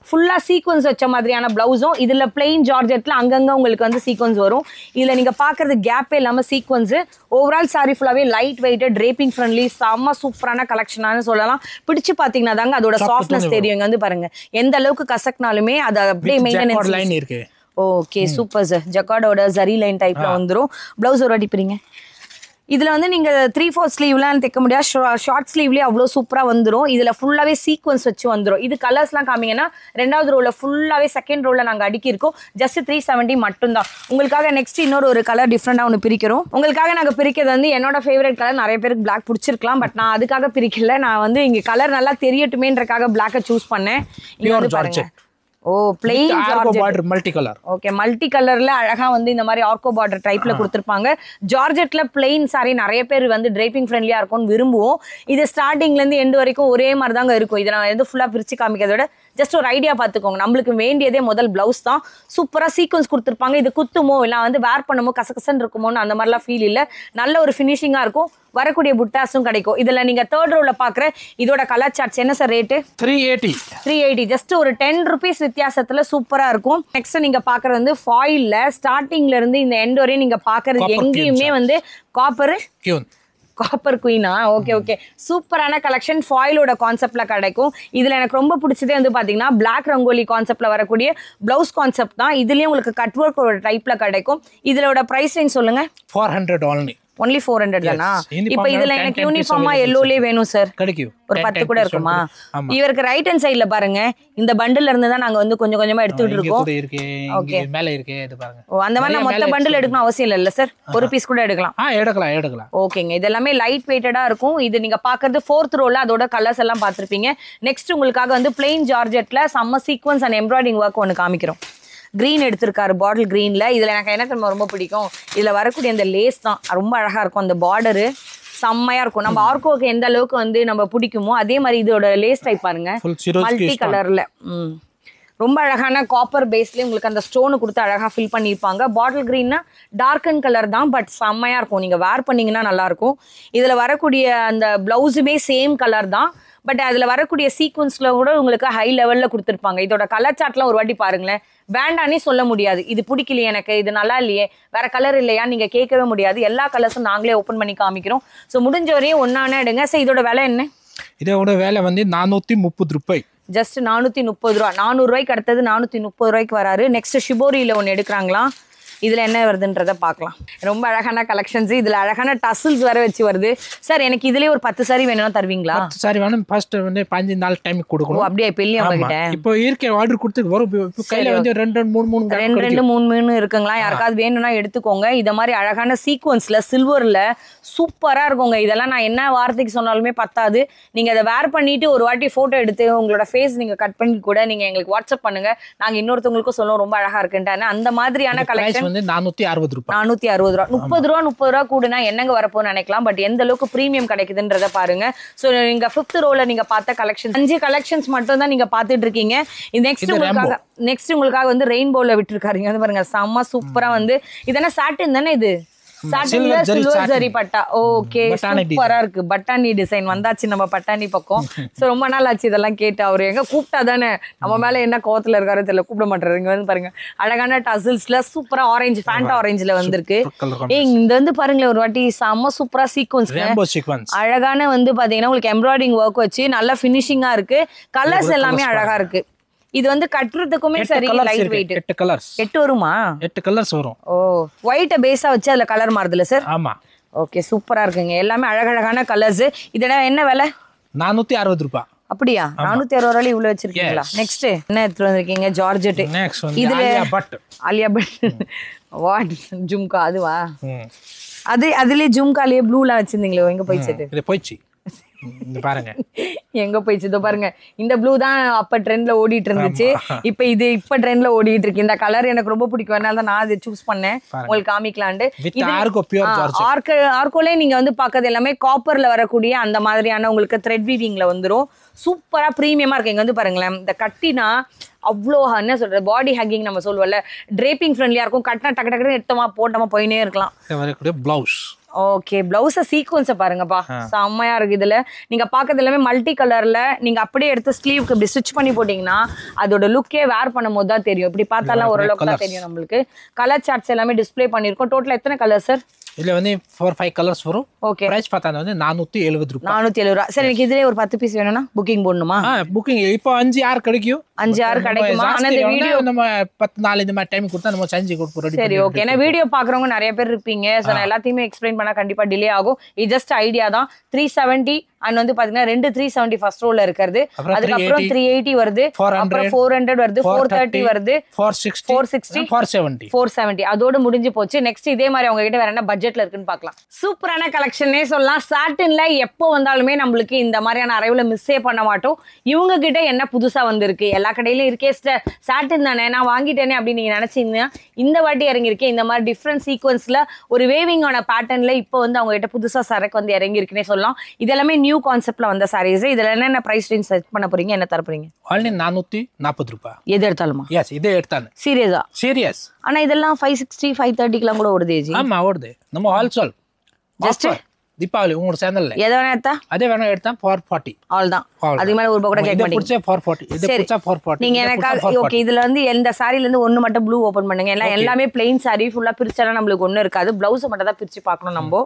ஃபுல்லா சீக்வன்ஸ் வச்ச மாதிரியான பிளவுஸும் இதுல பிளெயின் ஜார்ஜெட்ல அங்கங்க உங்களுக்கு வந்து சீக்வன்ஸ் வரும். இதுல நீங்க பாக்குறது கேப்பே இல்லாம சீக்வன்ஸ். ஓவரால் சாரி ஃபுல்லாவே லைட் வெயிட்டட் டிரேப்பிங் ஃப்ரெண்ட்லி செம்ம சூப்பரான கலெக்ஷனானு சொல்லலாம். பிடிச்சு பாத்தீங்கன்னா தாங்க அதோட சாஃப்ட்னஸ் தெரியும். இங்க வந்து பாருங்க எந்த அளவுக்கு கசக்குனாலுமே அது அப்படியே மெயின்டெனன்ஸ் லைன் இருக்கு. Okay super sir. ஜக்கார்டோட ஜரி லைன் டைப்ல வந்துரும். பிளவுஸ் ஒரு வாட்டி பிரிங்க. இதுல வந்து நீங்க 3/4 ஸ்லீவ்லாம் தைக்க முடியாது. ஷார்ட் ஸ்லீவ்லயே அவ்வளோ சூப்பரா வந்துடும். இதுல ஃபுல்லாவே சீக்வன்ஸ் வச்சு வந்துடும். இது கலர்ஸ்லாம் காமிங்கன்னா ரெண்டாவது ரோல ஃபுல்லாவே செகண்ட் ரோல நாங்க அடுக்கி இருக்கோம். ஜஸ்ட் 370 மட்டும்தான். உங்களுக்காக நெக்ஸ்ட் இன்னொரு ஒரு கலர் டிஃப்ரெண்டா ஒன்று பிரிக்கிறோம். உங்களுக்காக நாங்க பிரிக்கிறது வந்து என்னோட ஃபேவரட் கலர். நிறைய பேருக்கு பிளாக் பிடிச்சிருக்கலாம், பட் நான் அதுக்காக பிரிக்கல. நான் வந்து இங்க கலர் நல்லா தெரியட்டுமேன்றக்காக பிளாக்கை சூஸ் பண்ணேன். இங்க வந்து பாருங்க. Oh, plain georgette multi colour. Okay, multi கலர்ல அழகா வந்து இந்த மாதிரி ஆர்கோ பார்டர் டைப்ல கொடுத்திருப்பாங்க. ஜார்ஜெட்ல பிளெயின் சாரி நிறைய பேர் வந்து டிரேப்பிங் ஃப்ரெண்ட்லியா இருக்கும்னு விரும்புவோம். இது ஸ்டார்டிங்ல இருந்து எண்ட் வரைக்கும் ஒரே மாதிரி தாங்க இருக்கும். இதை நான் எது ஃபுல்லா பிரிச்சு காமிக்கிறத விட ஜஸ்ட் ஒரு ஐடியா பார்த்துக்கோங்க. நம்மளுக்கு வேண்டியதே முதல் பிளவுஸ் தான். சூப்பரா சீக்வன்ஸ் கொடுத்துருப்பாங்க. இது குத்துமோ இல்லை வந்து வேர் பண்ணுமோ கசகசன்னு இருக்குமோன்னு அந்த மாதிரிலாம் ஃபீல் இல்லை. நல்ல ஒரு ஃபினிஷிங்கா இருக்கும். வரக்கூடிய புட்டாஸும் கிடைக்கும். இதுல நீங்க தேர்ட் ரோல பாக்குற இதோட கலர் சார்ட்ஸ் என்ன சார் ரேட்டு? 380. ஜஸ்ட் ஒரு 10 rupees வித்தியாசத்துல சூப்பரா இருக்கும். நெக்ஸ்ட் நீங்க பாக்குறது வந்து ஃபாயில்ல ஸ்டார்டிங்ல இருந்து இந்த எண்ட் வரையும் நீங்க பாக்குறது எங்கேயுமே வந்து காப்பர் குயினா. ஓகே ஓகே, சூப்பரான கலெக்ஷன் ஃபாயிலோட கான்செப்ட்ல கிடைக்கும். இதுல எனக்கு ரொம்ப பிடிச்சதே வந்து பாத்தீங்கன்னா பிளாக் ரங்கோலி கான்செப்ட்ல வரக்கூடிய பிளவுஸ் கான்செப்ட் தான். இதுலயும் உங்களுக்கு கட் ஒர்க் டைப்ல கிடைக்கும். இதோட பிரைஸ் ரேஞ்ச் சொல்லுங்க. 400 only 400 தானா? இப்போ இதுல எனக்கு யூனிஃபார்மா எல்லோலயே வேணும் சார். கிடைக்கும். ஒரு 10 கூட இருக்குமா? இவருக்கு ரைட் ஹேண்ட் சைடுல பாருங்க. இந்த பண்டில்ல இருந்து தான் நாங்க வந்து கொஞ்சம் கொஞ்சமா எடுத்துட்டு இருக்கோம். ஓகே, மேல இருக்கு இது பாருங்க. ஓ, அந்த மாதிரி மொத்த பண்டில் எடுக்கணும் அவசியம் இல்ல சார். ஒரு பீஸ் கூட எடுக்கலாம். எடுக்கலாம். ஓகேங்க, இது எல்லாமே லைட் வெயிட்டடா இருக்கும். இது நீங்க பாக்குறது 4th ரோல அதோட கலர்ஸ் எல்லாம் பாத்திருப்பீங்க. நெக்ஸ்ட் உங்களுக்காக வந்து பிளெயின் ஜார்ஜெட்ல சம்ம சீக்வன்ஸ் அண்ட் எம்ப்ராய்டிங் ஒர்க் ஒன்னு காமிக்கிறோம். கிரீன் எடுத்திருக்காரு, பாட்டில் கிரீன்ல. இதுல எனக்கு என்ன ரொம்ப பிடிக்கும், இதுல வரக்கூடிய அந்த லேஸ் தான் ரொம்ப அழகா இருக்கும். அந்த பார்டரு செம்மையா இருக்கும். நம்ம ஆர்கோக்கு எந்த அளவுக்கு வந்து நம்ம பிடிக்குமோ அதே மாதிரி இதோட லேஸ் டைப் பாருங்க, மல்டி கலர்ல. ரொம்ப அழகான காப்பர் பேஸ்ல உங்களுக்கு அந்த ஸ்டோனு கொடுத்து அழகா ஃபில் பண்ணியிருப்பாங்க. பாட்டில் கிரீன்னா டார்க்கன் கலர் தான், பட் செம்மையா இருக்கும். நீங்க வேர் பண்ணீங்கன்னா நல்லா இருக்கும். இதுல வரக்கூடிய அந்த பிளவுஸுமே சேம் கலர் தான், பட் அதுல வரக்கூடிய சீக்வன்ஸ்ல கூட உங்களுக்கு ஹை லெவல்ல கொடுத்துருப்பாங்க. இதோட கலர் சார்ட்லாம் ஒரு வாட்டி பாருங்களேன். வேண்டானே சொல்ல முடியாது. இது பிடிக்கலையே எனக்கு, இது நல்லா இல்லையே, வேற கலர் இல்லையா நீங்க கேட்கவே முடியாது. எல்லா கலர்ஸும் நாங்களே ஓப்பன் பண்ணி காமிக்கிறோம். ஸோ முடிஞ்ச வரையும் ஒன்னானே எடுங்க. சார் இதோட விலை என்ன? இதோட விலை வந்து 430 ரூபாய். ஜஸ்ட் 430 ரூபா. 400 ரூபாய்க்கு அடுத்தது 430 ரூபாய்க்கு வராரு. நெக்ஸ்ட் ஷிபோரியில ஒன்று எடுக்கிறாங்களா. இதுல என்ன வருதுன்றத பார்க்கலாம். ரொம்ப அழகான கலெக்ஷன்ஸ். இதுல அழகான டசில்ஸ் வர வச்சு வருது. சார் எனக்கு இதுலயே ஒரு 10 சாரி வேணும்னா தருவீங்களா? 10 சாரி வேணும். ஃபர்ஸ்ட் வந்து 5 நாள் டைம் கொடுக்கணும். அப்படியே பெரிய உங்ககிட்ட இப்போ இருக்க ஆர்டர் கொடுத்து வரும். கையில வந்து 2 3 இருக்குங்களா? யாருக்காவது வேணும்னா எடுத்துக்கோங்க. இத மாதிரி அழகான சீக்வன்ஸ்ல சில்வர்ல சூப்பரா இருக்குங்க. இதெல்லாம் நான் என்ன வார்த்தைக்கு சொன்னாலுமே பத்தாது. நீங்க அதை வேர் பண்ணிட்டு ஒரு வாட்டி போட்டோ எடுத்து உங்களோட ஃபேஸ் நீங்க கட் பண்ணி கூட நீங்க எங்களுக்கு வாட்ஸ்அப் பண்ணுங்க. நாங்க இன்னொருத்தவங்களுக்கும் சொல்லுவோம் ரொம்ப அழகா இருக்குன்ட்டு. அந்த மாதிரியான கலெக்ஷன் வந்து 460 ரூபாய். 460 ரூபாய். 30 ரூபா கூடனா என்னங்க வரப்போன்னு நினைக்கலாம். பட் எந்த அளவுக்கு பிரீமியம் கிடைக்குதுன்றத பாருங்க. சோ நீங்க 5th ரோல நீங்க பார்த்த கலெக்ஷன் 5 கலெக்ஷன்ஸ் மட்டும் தான் நீங்க பாத்துட்டு இருக்கீங்க. நெக்ஸ்ட் உங்களுக்காக வந்து ரெயின்போல விட்டுருக்காருங்க. வந்து பாருங்க செம்ம சூப்பரா வந்து இதென்ன சாட்டின் தானே இது? சாட்டின்ல சில்வர் ஜரி பட்டா. ஓகே, சூப்பரா இருக்கு. பட்டாணி டிசைன் வந்தாச்சு நம்ம பட்டாணி பக்கம். சோ ரொம்ப நாள் ஆச்சு இதெல்லாம் கேட்டு. அவரு எங்க கூப்பிட்டா தானே, நம்ம மேல என்ன கோவத்துல இருக்காரு தெரியல, கூப்பிட மாட்டாரு. இங்க வந்து பாருங்க அழகான டசில்ஸ்ல சூப்பரா ஆரஞ்சு ஃபேண்டா ஆரஞ்சுல வந்திருக்கு. இந்த வந்து பாருங்களேன் ஒரு வாட்டி செம்ம சூப்பரா சீக்வன்ஸ், அழகான வந்து பாத்தீங்கன்னா உங்களுக்கு எம்ப்ராய்டிங் ஒர்க் வச்சு நல்ல ஃபினிஷிங்கா இருக்கு. கலர்ஸ் எல்லாமே அழகா இருக்கு. இது வந்து கட்டுறதுக்குமே சரி லைட் வெயிட். 8 கலர்ஸ். 8 வருமா? 8 கலர்ஸ் வரும். ஓ, ஒயிட் பேஸா வச்சு அதுல கலர் மாறுதுல சார்? ஆமா. ஓகே, சூப்பரா இருக்குங்க. எல்லாமே அழகழகான கலர்ஸ். இதோட என்ன விலை? 460 ரூபாய். அப்படியா? 460 ரூபாய் இவ்வளவு வச்சிருக்கீங்களா? நெக்ஸ்ட் என்ன எடுத்து வந்திருக்கீங்க? ஜார்ஜெட். இதுல ஆலியா பட் வாட் ஜும்கா அதுவா? அதுலயே ஜும்காலயே ப்ளூலாம் வச்சிருந்தீங்களே, எங்க போயிச்சு? இது போயிச்சு பாருங்க, எங்க போயிச்சு? இதோ பாருங்க, இந்த ப்ளூ தான் அப்ப ட்ரெண்ட்ல ஓடிட்டு இருந்துச்சு. இப்ப ட்ரெண்ட்ல ஓடிட்டு இருக்கு. இந்த கலர் எனக்கு ரொம்ப பிடிக்கும், அதனால தான் நான் அதை சூஸ் பண்ணேன் உங்களுக்கு காமிக்கலான்ட்டு. ஆர்கோலே நீங்க வந்து பாக்குறது எல்லாமே காப்பர்ல வரக்கூடிய அந்த மாதிரியான உங்களுக்கு த்ரெட் வீவிங்ல வந்துரும். சூப்பரா பிரீமியமா இருக்கு. இங்க வந்து பாருங்களேன், இந்த கட்டினா அவ்வளோ என்ன சொல்றது, பாடி ஹேங்கிங் நம்ம சொல்லுவோம்ல, டிரேப்பிங் ஃப்ரெண்ட்லியா இருக்கும். கட்டினா டக்கு டக்குன்னு எடுத்தோமா போட்டோமா போயினே இருக்கலாம். பிளவுஸ். ஓகே, பிளவுஸ சீக்வன்ஸை பாருங்கப்பா, செம்மையா இருக்கு. இதுல நீங்க பாக்குறது எல்லாமே மல்டி கலர்ல. நீங்க அப்படியே எடுத்து ஸ்லீவ்க்கு இப்படி ஸ்டிச் பண்ணி போட்டீங்கன்னா அதோட லுக்கே வேர் பண்ணும் போது தான் தெரியும். இப்படி பார்த்தாலும் ஓரளவுக்கு தான் தெரியும் நம்மளுக்கு. கலர் சார்ட்ஸ் எல்லாமே டிஸ்பிளே பண்ணிருக்கோம். டோட்டல் எத்தனை கலர் சார்? இதுல வந்து 4-5 கலர்ஸ் வரும். ஓகே, பிரைஸ் பார்த்தா வந்து 470 ரூபாய். 470 ரூபாய். சரி, எனக்கு இதுலயே ஒரு 10 பீஸ் வேணும்னா புக்கிங் போடணுமா? புக்கிங் இப்போ 5-6 கிடைக்கும். 5-6 கிடைக்குமா? ஆனா இந்த வீடியோ நம்ம 10 நாள் இந்த மாதிரி டைம் கொடுத்தா நம்ம செஞ்சு கொடுப்போம். சரி, ஓகே. ஏன்னா வீடியோ பாக்குறவங்க நிறைய பேர் இருப்பீங்க. சோ நான் எல்லாத்தையுமே எக்ஸ்பிளைன் பண்ணா கண்டிப்பா டிலே ஆகும். இது ஜஸ்ட் ஐடியா தான். 370 அண்ட் வந்து பாத்தீங்கன்னா 2 370 ஃபர்ஸ்ட் ரோல இருக்குது. அதுக்கப்புறம் 380 வருது, அப்புறம் 400 வருது, 430 வருது, 460 470 அதோட முடிஞ்சு போச்சு. நெக்ஸ்ட் இதே மாதிரி அவங்க கிட்ட வேற என்ன பட்ஜெட்ல இருக்குன்னு பார்க்கலாம். சூப்பரான கலெக்ஷனே சொல்லலாம். சாட்டின்ல எப்போ வந்தாலுமே நம்மளுக்கு இந்த மாதிரியான அரைவுல மிஸ்ஸே பண்ண மாட்டோம். இவங்க கிட்ட என்ன புதுசா வந்திருக்கு, எல்லா கடையிலும் இருக்கே சாட்டின் தானே நான் வாங்கிட்டேனே அப்படின்னு நீங்க நினைச்சீங்கன்னா இந்த வாட்டி இறங்கியிருக்கேன். இந்த மாதிரி டிஃப்ரெண்ட் சீக்வன்ஸ்ல ஒரு வேவிங்கான பேட்டர்ன்ல இப்போ வந்து அவங்க கிட்ட புதுசா சரக்கு வந்து இறங்கி இருக்குன்னே சொல்லலாம். இதெல்லாமே நியூ கான்செப்ட்ல வந்த சாரீஸ். இதுல என்ன பிரைஸ் ரேஞ்ச் செட் பண்ண போறீங்க, என்ன தர போறீங்க? ஆல்ரெடி 440 ரூபாய். எது எடுத்தாலுமா? எஸ், இதே எடுத்தாலும். சீரியஸா? சீரியஸ். ஆனா இதெல்லாம் 560 530க்குலாம் கூட ஓடுது. ஆமா ஓடுது. நம்ம ஹோல்சேல் ஜஸ்ட் தீபாவளி உங்க சேனல்ல எதை வேணா எடுத்தா அதே வேணா எடுத்தா 440 அவ்வளவுதான். அதுக்கு மேல ஒரு கூட கேட்க மாட்டீங்க. 440 இது புடிச்சா 440. நீங்க எனக்கு ஓகே, இதுல வந்து எந்த சாரில இருந்து ஒன்னு மட்டும் ப்ளூ ஓபன் பண்ணுங்க. எல்லாம் எல்லாமே பிளைன் சாரி ஃபுல்லா பிரிச்சால நமக்கு ஒண்ணு இருக்காது. ப்ளவுஸ் மட்டும் தான் பிரிச்சு பார்க்கணும் நம்ம.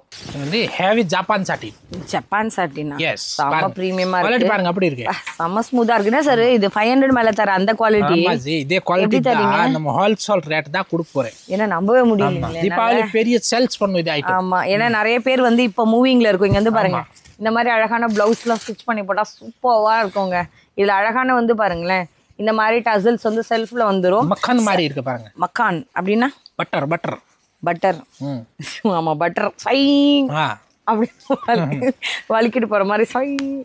இது ஹெவி ஜப்பான் சாட்டின். ஜப்பான் சாட்டினா? எஸ், செம பிரீமியமா இருக்கு. குவாலிட்டி பாருங்க அப்படி இருக்கு. செம ஸ்மூத்தா இருக்குனா சார். இது 500 மேல தர அந்த குவாலிட்டி. ஆமா ஜி, இதே குவாலிட்டி தான் நம்ம ஹோல்சேல் ரேட் தான் கொடுக்க போறேன். ஏன்னா நம்பவே முடியல. தீபாவளி பெரிய சேல்ஸ் பண்ணுது இது ஐட்டம். ஆமா, ஏன்னா நிறைய பேர் வந்து இப்ப மூவிங்ல இருக்கும். இங்க வந்து பாருங்க, இந்த மாதிரி அழகான பிளவுஸ்லாம் ஸ்டிச் பண்ணி போட்டா சூப்பரா இருக்குங்க. இதுல அழகான வந்து பாருங்களேன், இந்த மாதிரி டசல்ஸ் வந்து செல்ஃப்ல வந்துரும். மக்கான் மாதிரி இருக்கு பாருங்க. மக்கான் அப்படின்னா பட்டர் பட்டர் பட்டர். ஆமா, பட்டர் ஃபைன் அப்படி வலிக்கிட்டு போற மாதிரி ஃபைன்.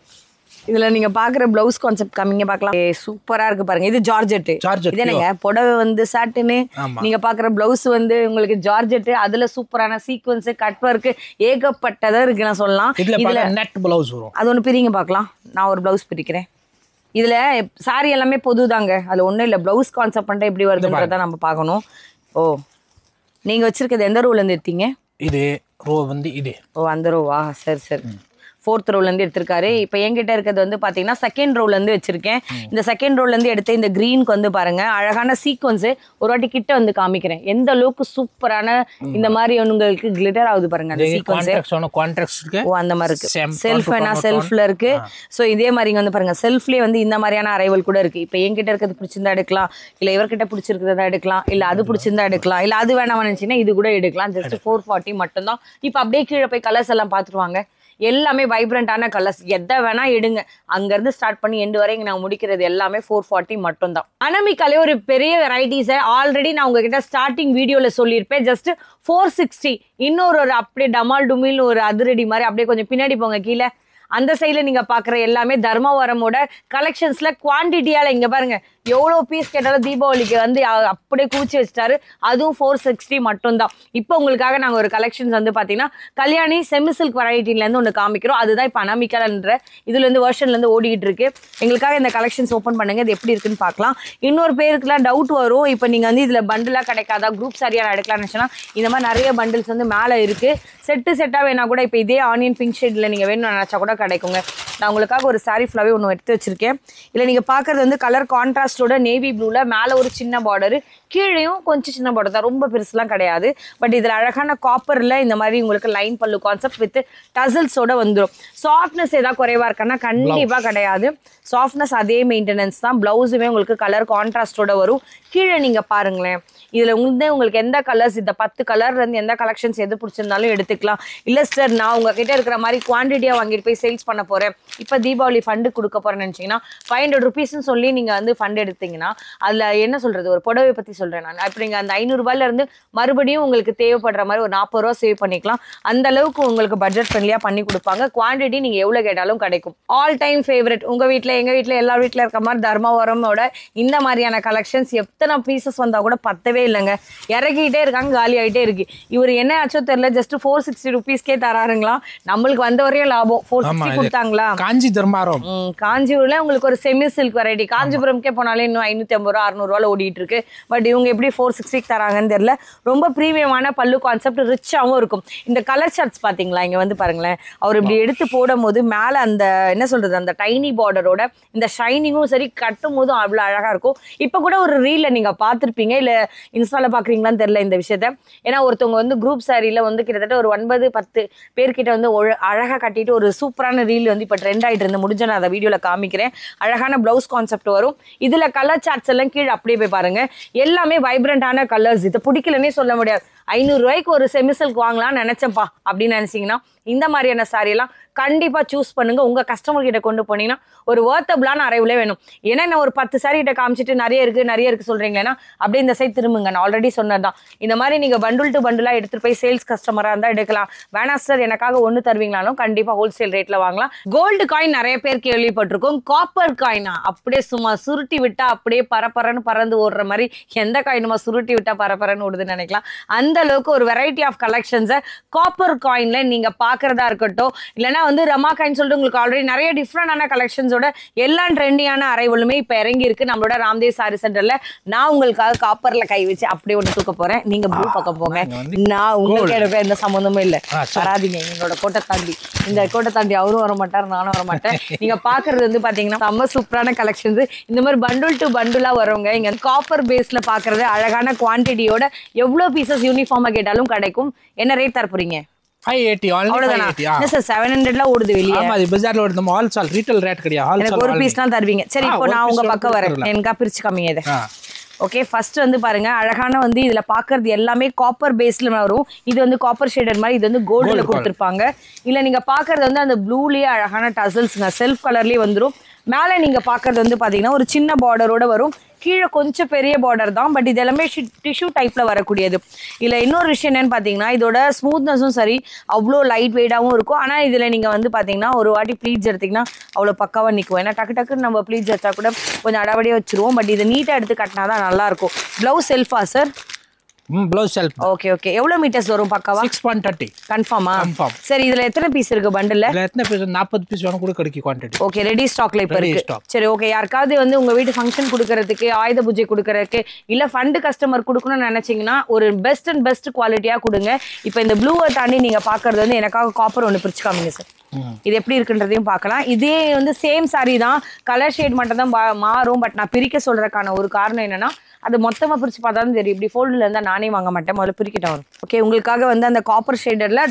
இதுல நீங்க பாக்குற பிளவுஸ் கான்செப்ட் கம்மிங்க பார்க்கலாம். சூப்பரா இருக்கு பாருங்க. இது ஜார்ஜெட். இது என்னங்க, புடவை வந்து சாட்டின், நீங்க பாக்குற பிளவுஸ் வந்து உங்களுக்கு ஜார்ஜெட். அதுல சூப்பரான சீக்வன்ஸ், கட் ஒர்க் ஏகப்பட்டதா இருக்கு நான் சொல்லலாம். இதுல நெட் பிளவுஸ் வரும். அது ஒண்ணு பிரிங்க பார்க்கலாம். நான் ஒரு பிளவுஸ் பிரிக்கிறேன். இதுல சாரி எல்லாமே பொதுதாங்க, அது ஒண்ணும் இல்ல. பிளவுஸ் கான்செப்ட் பண்ணிட்டு எப்படி வருதுன்றத நம்ம பார்க்கணும். ஓ, நீங்க வச்சிருக்கிறது எந்த ரோல இருந்து எடுத்தீங்க? இது ரோ வந்து இது. ஓ, அந்த ரோவா? சரி சரி. 4th ரோல இருந்து எடுத்திருக்காரு. இப்போ என்கிட்ட இருக்கிறது வந்து பாத்தீங்கன்னா 2nd ரோல இருந்து வச்சிருக்கேன். இந்த 2nd ரோல இருந்து எடுத்த இந்த கிரீனுக்கு வந்து பாருங்க அழகான சீக்வன்ஸ். ஒரு வாட்டி கிட்ட வந்து காமிக்கிறேன் எந்த அளவுக்கு சூப்பரான இந்த மாதிரி உங்களுக்கு கிளிட்டர் ஆகுது பாருங்க. அந்த சீக்வன்ஸ் ஓ அந்த மாதிரி இருக்கு. செல்ஃப் வேணா செல்ஃப்ல இருக்கு. ஸோ இதே மாதிரி இங்க வந்து பாருங்க, செல்ஃப்லயே வந்து இந்த மாதிரியான அரைவல் கூட இருக்கு. இப்போ என்கிட்ட இருக்கிறது பிடிச்சிருந்தா எடுக்கலாம், இல்ல இவர்கிட்ட பிடிச்சிருக்கிறதா எடுக்கலாம், இல்ல அது பிடிச்சிருந்தா எடுக்கலாம், இல்ல அது வேணாம் நினைச்சீங்கன்னா இது கூட எடுக்கலாம். ஜஸ்ட் 440 மட்டும் தான். இப்போ அப்படியே கீழே போய் கலர்ஸ் எல்லாம் பாத்துருவாங்க. எல்லாமே வைப்ரண்டான கலர்ஸ், எதை வேணா எடுங்க. அங்க இருந்து ஸ்டார்ட் பண்ணி எண்டு வரை நான் முடிக்கிறது எல்லாமே 440 மட்டும் தான். அனமிக்காலே ஒரு பெரிய வெரைட்டிஸ் ஆல்ரெடி நான் உங்ககிட்ட ஸ்டார்டிங் வீடியோல சொல்லியிருப்பேன். ஜஸ்ட் 460. இன்னொரு அப்படியே டமால் டுமில் ஒரு அதிரடி மாதிரி அப்படியே கொஞ்சம் பின்னாடி போங்க கீழே. அந்த சைடுல நீங்க பாக்குற எல்லாமே தர்மவரமோட கலெக்ஷன்ஸ்ல குவான்டிட்டியால இங்க பாருங்க எவ்வளவு பீஸ் கேட்டாலும் தீபாவளிக்கு வந்து அப்படியே கூச்சி வச்சிட்டாரு. அதுவும் 460 மட்டும் தான். இப்போ உங்களுக்காக நாங்க ஒரு கலெக்ஷன்ஸ் வந்து பாத்தீங்கன்னா கல்யாணி செமி சில்க் வெரைட்டில இருந்து ஒன்று காமிக்கிறோம். அதுதான் இப்போ அனாமிகான்ற இதுல இருந்து வெர்ஷன்ல இருந்து ஓடிக்கிட்டு இருக்கு. எங்களுக்காக இந்த கலெக்ஷன்ஸ் ஓப்பன் பண்ணுங்க, இது எப்படி இருக்குன்னு பார்க்கலாம். இன்னொரு பேருக்குலாம் டவுட் வரும், இப்போ நீங்க வந்து இதுல பண்டிலா கிடைக்காதா, குரூப் சரியா எடுக்கலாம்னு நினைச்சா இந்த மாதிரி நிறைய பண்டில்ஸ் வந்து மேலே இருக்கு. செட்டா வேணா கூட இப்போ இதே ஆனியன் பிங்க் ஷேட்ல நீங்க வேணும்னு நினைச்சா கூட கிடைக்குங்க. நான் உங்களுக்காக ஒரு சாரி ஃபுல்லாவே ஒன்று எடுத்து வச்சிருக்கேன். இல்லை நீங்க பாக்குறது வந்து கலர் கான்ட்ராஸ்டோட நேவி ப்ளூல மேலே ஒரு சின்ன பார்டர், கீழேயும் கொஞ்சம் சின்ன பார்டர் தான், ரொம்ப பெருசுலாம் கிடையாது. பட் இதுல அழகான காப்பர்ல இந்த மாதிரி உங்களுக்கு லைன் பல்லு கான்செப்ட் வித் டசல்ஸோட வந்துடும். சாஃப்ட்னஸ் ஏதாவது குறைவா இருக்கான்னா கண்டிப்பா கிடையாது. சாஃப்ட்னஸ் அதே மெயின்டெனன்ஸ் தான். பிளவுஸுமே உங்களுக்கு கலர் கான்ட்ராஸ்டோட வரும். கீழே நீங்க பாருங்களேன், இதுல உங்களுக்கு எந்த கலர்ஸ், இந்த 10 கலர்ல இருந்து எந்த கலெக்ஷன்ஸ் எது பிடிச்சிருந்தாலும் எடுத்துக்கலாம். இல்ல சார் நான் உங்ககிட்ட இருக்கிற மாதிரி குவான்டிட்டியா வாங்கிட்டு போய் சேல்ஸ் பண்ண போறேன், இப்ப தீபாவளி ஃபண்டு கொடுக்க போறேன்னு நினைச்சீங்கன்னா 500 ருபீஸ்ன்னு சொல்லி நீங்க வந்து ஃபண்ட் எடுத்தீங்கன்னா அதுல என்ன சொல்றது, ஒரு புடவை பத்தி சொல்றேன் நான். அப்ப நீங்க அந்த 500 ரூபாயில இருந்து மறுபடியும் உங்களுக்கு தேவைப்படுற மாதிரி ஒரு 40 ரூபா சேவ் பண்ணிக்கலாம். அந்த அளவுக்கு உங்களுக்கு பட்ஜெட் ஃப்ரெண்ட்லியா பண்ணி கொடுப்பாங்க. குவான்டிட்டி நீங்க எவ்வளவு கேட்டாலும் கிடைக்கும். ஆல் டைம் ஃபேவரட், உங்க வீட்டுல எங்க வீட்டுல எல்லா வீட்டுல இருக்க மாதிரி தர்மவரமோட இந்த மாதிரியான கலெக்ஷன்ஸ் எத்தனை பீசஸ் வந்தா கூட பத்தவே இல்லைங்க. இறக்கிட்டே இருக்காங்க, காலி ஆகிட்டே இருக்கு. இவர் என்ன ஆச்சோ தெரியல, ஜஸ்ட் 460 ருபீஸ்க்கே தராருங்களா. நம்மளுக்கு வந்த வரையும் லாபம். 460 கொடுத்தாங்களா. காஞ்சி தர்மாரம், காஞ்சிபுரம்ல உங்களுக்கு ஒரு செமி சில்க் வெரைட்டி. காஞ்சிபுரம்க்கே போனாலே இன்னும் 550 ரூபா 600 ரூபால ஓடிட்டு இருக்கு. பட் இவங்க எப்படி 460 தராங்கன்னு தெரியல. ரொம்ப பிரீமியமான பல்லு கான்செப்ட், ரிச்சாவும் இருக்கும். இந்த கலர் ஷர்ட்ஸ் பாத்தீங்களா, இங்க வந்து பாருங்களேன், அவர் இப்படி எடுத்து போடும் போது மேல அந்த என்ன சொல்றது, அந்த டைனி பார்டரோட இந்த ஷைனிங்கும் சரி, கட்டும் போதும் அவ்வளவு அழகா இருக்கும். இப்ப கூட ஒரு ரீல்ல நீங்க பாத்திருப்பீங்க, இல்ல இன்ஸ்டால பாக்குறீங்களான்னு தெரியல இந்த விஷயத்த. ஏன்னா ஒருத்தவங்க வந்து குரூப் சாரியில வந்து கிட்டத்தட்ட ஒரு 9-10 பேர்கிட்ட வந்து அழகா கட்டிட்டு ஒரு சூப்பரான ரீல் வந்து இப்ப ட்ரெண்ட் ஆயிட்டு இருந்து முடிஞ்ச நான் அதை வீடியோல காமிக்கிறேன். அழகான பிளவுஸ் கான்செப்ட் வரும். இதுல கலர் சார்ட்ஸ் எல்லாம் கீழே அப்படியே போய் பாருங்க, எல்லாமே வைப்ரண்டான கலர்ஸ். இது பிடிக்கலன்னே சொல்ல முடியாது. 500 ரூபாய்க்கு ஒரு செமி சில்க் வாங்கலாம்னு நினைச்சப்பா அப்படின்னு நினைச்சீங்கன்னா இந்த மாதிரியான சாரி எல்லாம் கண்டிப்பா சூஸ் பண்ணுங்க. உங்க கஸ்டமர் கிட்ட கொண்டு போனீங்கன்னா ஒரு வர்த்தபிளான அரைவுல வேணும். ஏன்னா நான் ஒரு 10 சாரி கிட்ட காமிச்சிட்டு நிறைய இருக்கு சொல்றீங்கன்னா அப்படியே இந்த சைட் திரும்புங்க. நான் ஆல்ரெடி சொன்னதுதான். இந்த மாதிரி நீங்க பண்டில் டு பண்டிலா எடுத்துட்டு போய் சேல்ஸ் கஸ்டமரா இருந்தா எடுக்கலாம். வேணா சார் எனக்காக ஒண்ணு தருவீங்களாலும் கண்டிப்பா ஹோல்சேல் ரேட்ல வாங்கலாம். கோல்டு காயின் நிறைய பேர் கேள்விப்பட்டிருக்கோம். காப்பர் காயினா அப்படியே சும்மா சுருட்டி விட்டா அப்படியே பரபரன்னு பறந்து ஓடுற மாதிரி, எந்த காயினுமா சுருட்டி விட்டா பரபரன்னு ஓடுதுன்னு நினைக்கலாம். அந்த அளவுக்கு ஒரு வெரைட்டி ஆஃப் கலெக்ஷன்ஸை காப்பர் காயின்ல நீங்க பாக்குறதா இருக்கட்டும், இல்லைன்னா வந்து ரமா காயின் சொல்லிட்டு உங்களுக்கு ஆல்ரெடி நிறைய டிஃப்ரெண்டான கலெக்ஷன்ஸோட எல்லா ட்ரெண்டியான அரைவலுமே இப்ப இறங்கி இருக்கு நம்மளோட ராம்தேவ் சாரி சென்டர்ல. நான் உங்களுக்காக காப்பர்ல கை வச்சு அப்படியே ஒண்ணு தூக்க போறேன். நீங்க ப்ளூ பக்கம் போங்க. நான் உங்களுக்கு எனக்கு எந்த சம்பந்தமும் இல்லை, வராதிங்க. என்னோட கோட்டை தாண்டி, இந்த கோட்டை தாண்டி அவரும் வர மாட்டார், நானும் வர மாட்டேன். நீங்க பாக்குறது வந்து பாத்தீங்கன்னா ரொம்ப சூப்பரான கலெக்ஷன்ஸ். இந்த மாதிரி பண்டில் டு பண்டிலா வரவங்க இங்க காப்பர் பேஸ்ல பாக்குறது அழகான குவான்டிட்டியோட எவ்வளவு பீசஸ் யூனிஃபார்மா கேட்டாலும் கிடைக்கும். என்ன ரேட் தர போறீங்க? 580 என்ன சார் 700ல ஓடுது வெளியே? ஆமா, இது பஜார்ல ஓடுது. நம்ம ஹோல்சேல் ரீட்டெயில் ரேட் கிடையாது. எனக்கு ஒரு பீஸ்லாம் தருவீங்க. சரி, இப்போ நான் உங்க பக்கம் வரேன். எனக்கா பிரிச்சு கம்மியா இது. ஓகே, ஃபர்ஸ்ட் வந்து பாருங்க, அழகான வந்து இதுல பாக்குறது எல்லாமே காப்பர் பேஸ்ல வரும். இது வந்து காப்பர் ஷேடர் மாதிரி, இது வந்து கோல்டுல கொடுத்துருப்பாங்க. இல்ல நீங்க பாக்குறது வந்து அந்த ப்ளூலயே அழகான டசல்ஸ்ங்க, செல்ஃப் கலர்லயே வந்துடும். மேல நீங்க பாக்குறது வந்து பாத்தீங்கன்னா ஒரு சின்ன பார்டரோட வரும். கீழே கொஞ்சம் பெரிய பார்டர் தான். பட் இது எல்லாமே டிஷ்யூ டைப்ல வரக்கூடியது. இதுல இன்னொரு விஷயம் என்னன்னு பாத்தீங்கன்னா இதோட ஸ்மூத்னஸும் சரி அவ்வளோ லைட் வெயிட்டாகவும் இருக்கும். ஆனா இதுல நீங்க வந்து பாத்தீங்கன்னா ஒரு வாட்டி ப்ளீட்ஸ் எடுத்தீங்கன்னா அவ்வளோ பக்காவா நிற்கும். ஏன்னா டக்கு டக்குன்னு நம்ம ப்ளீட்ஸ் எடுத்தா கூட கொஞ்சம் அடவடியாக வச்சிருவோம். பட் இதை நீட்டா எடுத்து கட்டினாதான் நல்லா இருக்கும். பிளவுஸ் செல்ஃபா சார்? Blouse self. Okay okay. எவ்வளவு மீட்டர்ஸ் வரும் பக்காவா? 6.30. கன்ஃபார்மா? கன்ஃபார்ம். சரி, இதுல எத்தனை பீஸ் இருக்கு பண்டில்ல? இதுல எத்தனை பீஸ்? 40 பீஸ் வேணும் கூட கிடைக்கும் குவாண்டிட்டி. ஓகே, ரெடி ஸ்டாக்ல இப்ப இருக்கு. சரி, ஓகே. யாருக்காவது வந்து உங்க வீட்டு ஃபங்க்ஷன் கொடுக்கறதுக்கு, ஆயுத பூஜை கொடுக்கறதுக்கு, இல்ல ஃபண்ட் கஸ்டமர் கொடுக்கணும்னு நினைச்சீங்கன்னா ஒரு பெஸ்ட் அண்ட் பெஸ்ட் குவாலிட்டியா கொடுங்க. இப்போ இந்த ப்ளூவை தாண்டி நீங்க பாக்குறது வந்து எனக்காக காப்பர் ஒன்று பிரிச்சு காமிங்க சார். இது எப்படி இருக்குன்றதையும் பார்க்கலாம். இதே வந்து சேம் சாரி தான், கலர் ஷேட் மட்டும் தான் மாறும். பட் நான் பிரிக்க சொல்றதுக்கான ஒரு காரணம் என்னன்னா அது மொத்தமா பிரிச்சு பார்த்தாலும் தெரியும். இப்படி ஃபோல்டுல இருந்தா நானே வாங்க மாட்டேன், முதல்ல பிரிக்கிட்ட வரும். ஓகே, உங்களுக்காக வந்து அந்த காப்பர் ஷேடர்ல,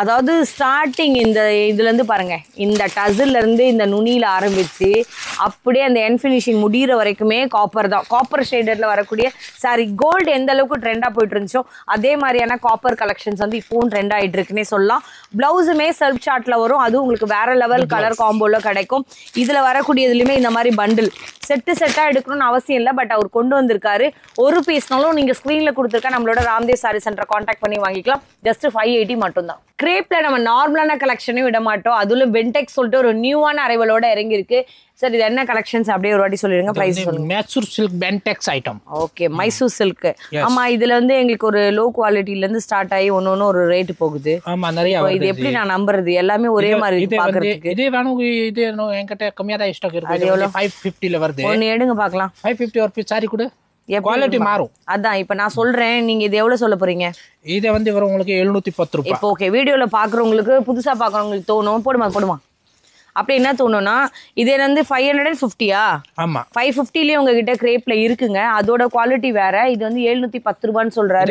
அதாவது ஸ்டார்டிங் இந்த இதுல இருந்து பாருங்க, இந்த டசில்ல இருந்து இந்த நுனியில ஆரம்பிச்சு அப்படியே அந்த என் ஃபினிஷிங் முடிகிற வரைக்குமே காப்பர் தான். காப்பர் ஷேடர்ல வரக்கூடிய சாரி. கோல்டு எந்த அளவுக்கு ட்ரெண்டா போயிட்டு இருந்துச்சோ அதே மாதிரியான காப்பர் கலெக்ஷன்ஸ் வந்து இப்பவும் ட்ரெண்ட் ஆயிட்டு இருக்குன்னே சொல்லலாம். பிளவுஸுமே செல்ஃப் சார்ட்ல வரும். அதுவும் உங்களுக்கு வேற லெவல் கலர் காம்போல கிடைக்கும். இதுல வரக்கூடியதுலயுமே இந்த மாதிரி பண்டில் செட்டா எடுக்கணும்னு அவசியம் இல்லை. பட் அவர் கொண்டு வந்திருக்காரு. கொடுத்துருக்காரு. ஒரு பீஸ்னாலும் நீங்க ஸ்கிரீன்ல கொடுத்துருக்க நம்மளோட ராம்தேவ் சாரி சென்டரை கான்டாக்ட் பண்ணி வாங்கிக்கலாம். ஜஸ்ட் 580 மட்டும் தான். கிரேப்ல நம்ம நார்மலான கலெக்ஷனையும் விட மாட்டோம். அதுல பென்டெக்ஸ் சொல்லிட்டு ஒரு நியூவான அரைவலோட இறங்கி இருக்கு. சார் இது என்ன கலெக்ஷன்ஸ் அப்படியே ஒரு வாட்டி சொல்லிடுங்க. பிரைஸ் சொல்லுங்க. மைசூர் சில்க் பென்டெக்ஸ் ஐட்டம். Okay, Mysore silk. ஆமா, இதுல வந்து எங்களுக்கு ஒரு லோ குவாலிட்டில இருந்து ஸ்டார்ட் ஆகி ஒன்னு ஒரு ரேட் போகுது. ஆமா, நிறைய. இது எப்படி நான் நம்புறது? எல்லாமே ஒரே மாதிரி இருக்கு பாக்குறதுக்கு. இது வேணும், இது என்கிட்ட கம்மியா தான் ஸ்டாக் இருக்கு. அது எவ்வளவு? 550 ல வருது. ஒன்னு எடுங்க பார்க்கலாம். 550 ஒரு பீஸ் சாரி கூட குவாலிட்டி மாறும். அதான் இப்ப நான் சொல்றேன், நீங்க இது எவ்வளவு சொல்ல போறீங்க? இது வந்து வரும் உங்களுக்கு 710 ரூபாய். இப்போ ஓகே, வீடியோல பாக்குறவங்களுக்கு புதுசா பாக்குறவங்களுக்கு தோணும் போடுமா அப்படி என்ன தோணும்னா, இது வந்து 550யா? ஆமா, 550லயே உங்ககிட்ட கிரேப்ல இருக்குங்க. அதோட குவாலிட்டி வேற. இது வந்து 710 ரூபான்னு சொல்றாரு.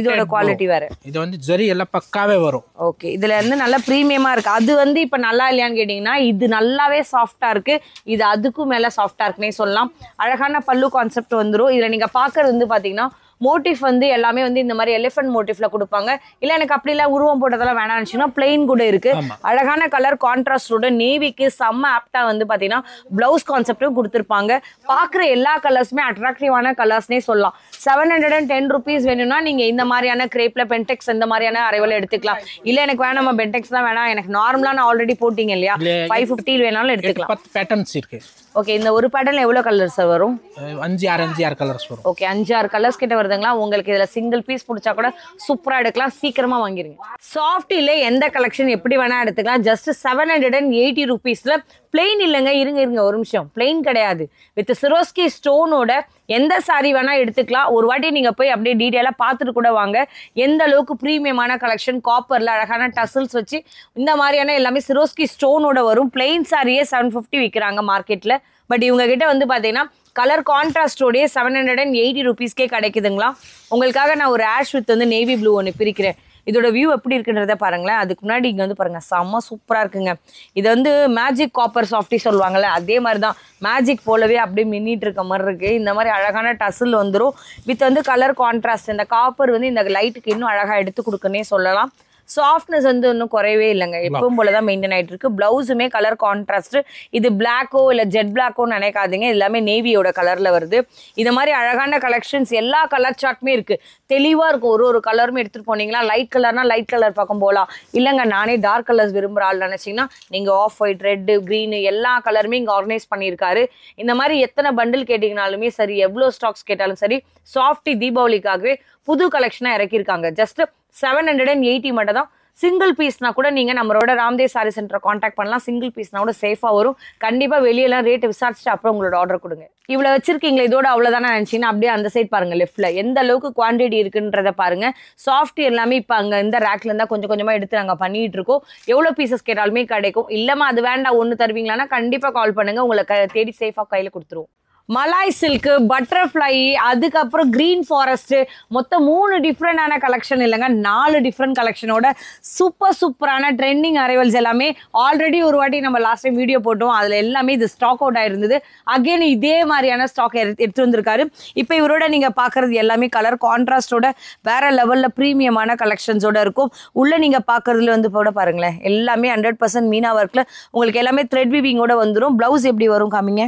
இதோட குவாலிட்டி வேற. இது வந்து ஜரி எல்லாம் பக்காவே வரும். ஓகே, இதுல இருந்து நல்ல பிரீமியமா இருக்கு. அது வந்து இப்ப நல்லா இல்லையான்னு கேட்டீங்கன்னா, இது நல்லாவே சாஃப்டா இருக்கு. இது அதுக்கும் மேல சாஃப்டா இருக்குன்னே சொல்லலாம். அழகான பல்லு கான்செப்ட் வந்துடும். இதுல நீங்க பாக்குறது வந்து பாத்தீங்கன்னா மோட்டிவ் வந்து எல்லாமே வந்து இந்த மாதிரி எலிஃபென்ட் மோட்டிவ்ல கொடுப்பாங்க. இல்ல எனக்கு அப்படி இல்ல உருவம் போட்டதெல்லாம் வேணாம்னு நினைச்சீங்கன்னா பிளெயின் கூட இருக்கு. அழகான கலர் கான்ட்ராஸ்டோட நேவிக்கு செம்ம ஆப்டா வந்து பாத்தீங்கன்னா பிளவுஸ் கான்செப்டும் கொடுத்துருப்பாங்க. பாக்குற எல்லா கலர்ஸுமே அட்ராக்டிவான கலர்ஸ்னே சொல்லலாம். 710 ருபீஸ் வேணும்னா நீங்க இந்த மாதிரியான கிரேப்ல பென்டெக்ஸ் இந்த மாதிரியான அரைவல எடுத்துக்கலாம். இல்ல எனக்கு வேணாம் பென்டெக்ஸ் தான் வேணாம், எனக்கு நார்மலா நான் ஆல்ரெடி போட்டீங்க இல்லையா 550 வேணாலும் எடுத்துக்கலாம். 10 பேட்டர்ன்ஸ் இருக்கு. ஓகே, இந்த ஒரு பேட்டர்ன்ல எவ்வளவு கலர்ஸ் வரும்? 5-6 கலர்ஸ் வரும். ஓகே, 5-6 கலர்ஸ் கிட்ட வருதுங்களா? உங்களுக்கு இதுல சிங்கிள் பீஸ் பிடிச்சா கூட சூப்பரா எடுக்கலாம். சீக்கிரமா வாங்கிருங்க. சாஃப்டில எந்த கலெக்ஷன் எப்படி வேணா எடுத்துக்கலாம். ஜஸ்ட் 780 ருபீஸ்ல பிளெயின் இல்லைங்க. இருங்க ஒரு நிமிஷம். பிளெயின் கிடையாது, வித் சிரோஸ்கி ஸ்டோனோட எந்த சாரி வேணா எடுத்துக்கலாம். ஒரு வாட்டி நீங்க போய் அப்படியே டீடைலா பார்த்துட்டு கூட வாங்க. எந்த அளவுக்கு பிரீமியமான கலெக்ஷன், காப்பர்ல அழகான டசல்ஸ் வச்சு இந்த மாதிரியான எல்லாமே சிரோஸ்கி ஸ்டோனோட வரும். பிளெயின் சாரியே 750 விற்கிறாங்க மார்க்கெட்ல. பட் இவங்க கிட்ட வந்து பாத்தீங்கன்னா கலர் கான்ட்ராஸ்டோடய 780 ருபீஸ்க்கே கிடைக்குதுங்களா. உங்களுக்காக நான் ஒரு ஆஷ் வித் வந்து நேவி ப்ளூ ஒன்று பிரிக்கிறேன். இதோட வியூ எப்படி இருக்குன்றத பாருங்களேன். அதுக்கு முன்னாடி இங்கே வந்து பாருங்க, செம்ம சூப்பராக இருக்குங்க. இது வந்து மேஜிக் காப்பர் சாஃப்டி சொல்லுவாங்கல்ல, அதே மாதிரி தான். மேஜிக் போலவே அப்படியே மின்னிட்டு இருக்க மாதிரி இருக்கு. இந்த மாதிரி அழகான டசில் வந்துடும். வித் வந்து கலர் கான்ட்ராஸ்ட். இந்த காப்பர் வந்து இந்த லைட்டுக்கு இன்னும் அழகாக எடுத்து கொடுக்குன்னே சொல்லலாம். சாஃப்ட்னஸ் வந்து இன்னும் குறையவே இல்லைங்க. எப்பவும் போலதான் மெயின்டைன் ஆயிட்டு இருக்கு. பிளவுஸுமே கலர் கான்ட்ராஸ்ட். இது பிளாக்கோ இல்ல ஜெட் பிளாக்கோ நினைக்காதீங்க, எல்லாமே நேவியோட கலர்ல வருது. இந்த மாதிரி அழகான கலெக்ஷன்ஸ் எல்லா கலர் சார்ட்டுமே இருக்கு. தெளிவா இருக்கும். ஒரு கலருமே எடுத்துட்டு போனீங்களா, லைட் கலர்னா லைட் கலர் பக்கம் போகலாம். இல்லைங்க நானே டார்க் கலர்ஸ் விரும்புற ஆள் நினைச்சீங்கன்னா நீங்க ஆஃப் ஒயிட், ரெட், கிரீன் எல்லா கலருமே இங்க ஆர்கனைஸ் பண்ணியிருக்காரு. இந்த மாதிரி எத்தனை பண்டில் கேட்டீங்கனாலுமே சரி, எவ்வளவு ஸ்டாக்ஸ் கேட்டாலும் சரி, சாஃப்டி தீபாவளிக்காகவே புது கலெக்ஷனா இறக்கியிருக்காங்க. ஜஸ்ட் 780 மட்டும் தான். சிங்கிள் பீஸ்னா கூட நீங்க நம்மளோட ராம்தேவ் சாரி சென்டரை கான்டாக்ட் பண்ணலாம். சிங்கிள் பீஸ்னா கூட சேஃபா வரும். கண்டிப்பா வெளியெல்லாம் ரேட் விசாரிச்சுட்டு அப்புறம் உங்களோட ஆர்டர் கொடுங்க. இவ்வளவு வச்சிருக்கீங்களா, இதோட அவ்வளவுதானே நினைச்சீங்கன்னா அப்படியே அந்த சைட் பாருங்க, லெஃப்ட்ல எந்த அளவுக்கு குவான்டிட்டி இருக்குன்றத பாருங்க. சாஃப்ட் எல்லாமே இப்ப அங்க இந்த ரேக்ல இருந்தா கொஞ்சம் கொஞ்சமா எடுத்து நாங்க பண்ணிட்டு இருக்கோம். எவ்வளவு பீசஸ் கேட்டாலுமே கிடைக்கும். இல்லமா அது வேண்டாம் ஒண்ணு தருவீங்களான்னா கண்டிப்பா கால் பண்ணுங்க, உங்களை தேடி சேஃபா கையில கொடுத்துருவோம். மலாய் சில்க், பட்டர்ஃப்ளை, அதுக்கப்புறம் கிரீன் ஃபாரஸ்ட், மொத்தம் 3 டிஃப்ரெண்டான கலெக்ஷன் இல்லைங்க, 4 டிஃப்ரெண்ட் கலெக்ஷனோட சூப்பரான ட்ரெண்டிங் அரைவல்ஸ் எல்லாமே ஆல்ரெடி ஒரு வாட்டி நம்ம லாஸ்ட் டைம் வீடியோ போட்டோம். அதில் எல்லாமே இது ஸ்டாக் அவுட் ஆயிருந்தது. அகெயின் இதே மாதிரியான ஸ்டாக் எடுத்து வந்திருக்காரு. இப்போ இவரோட நீங்கள் பார்க்குறது எல்லாமே கலர் கான்ட்ராஸ்டோட வேற லெவலில் ப்ரீமியமான கலெக்ஷன்ஸோட இருக்கும். உள்ளே நீங்கள் பார்க்குறதுல வந்து போட பாருங்களேன், எல்லாமே 100% மீனா ஒர்க்கில் உங்களுக்கு எல்லாமே த்ரெட் வீவிங்கோட வந்துடும். ப்ளவுஸ் எப்படி வரும் காமிங்க.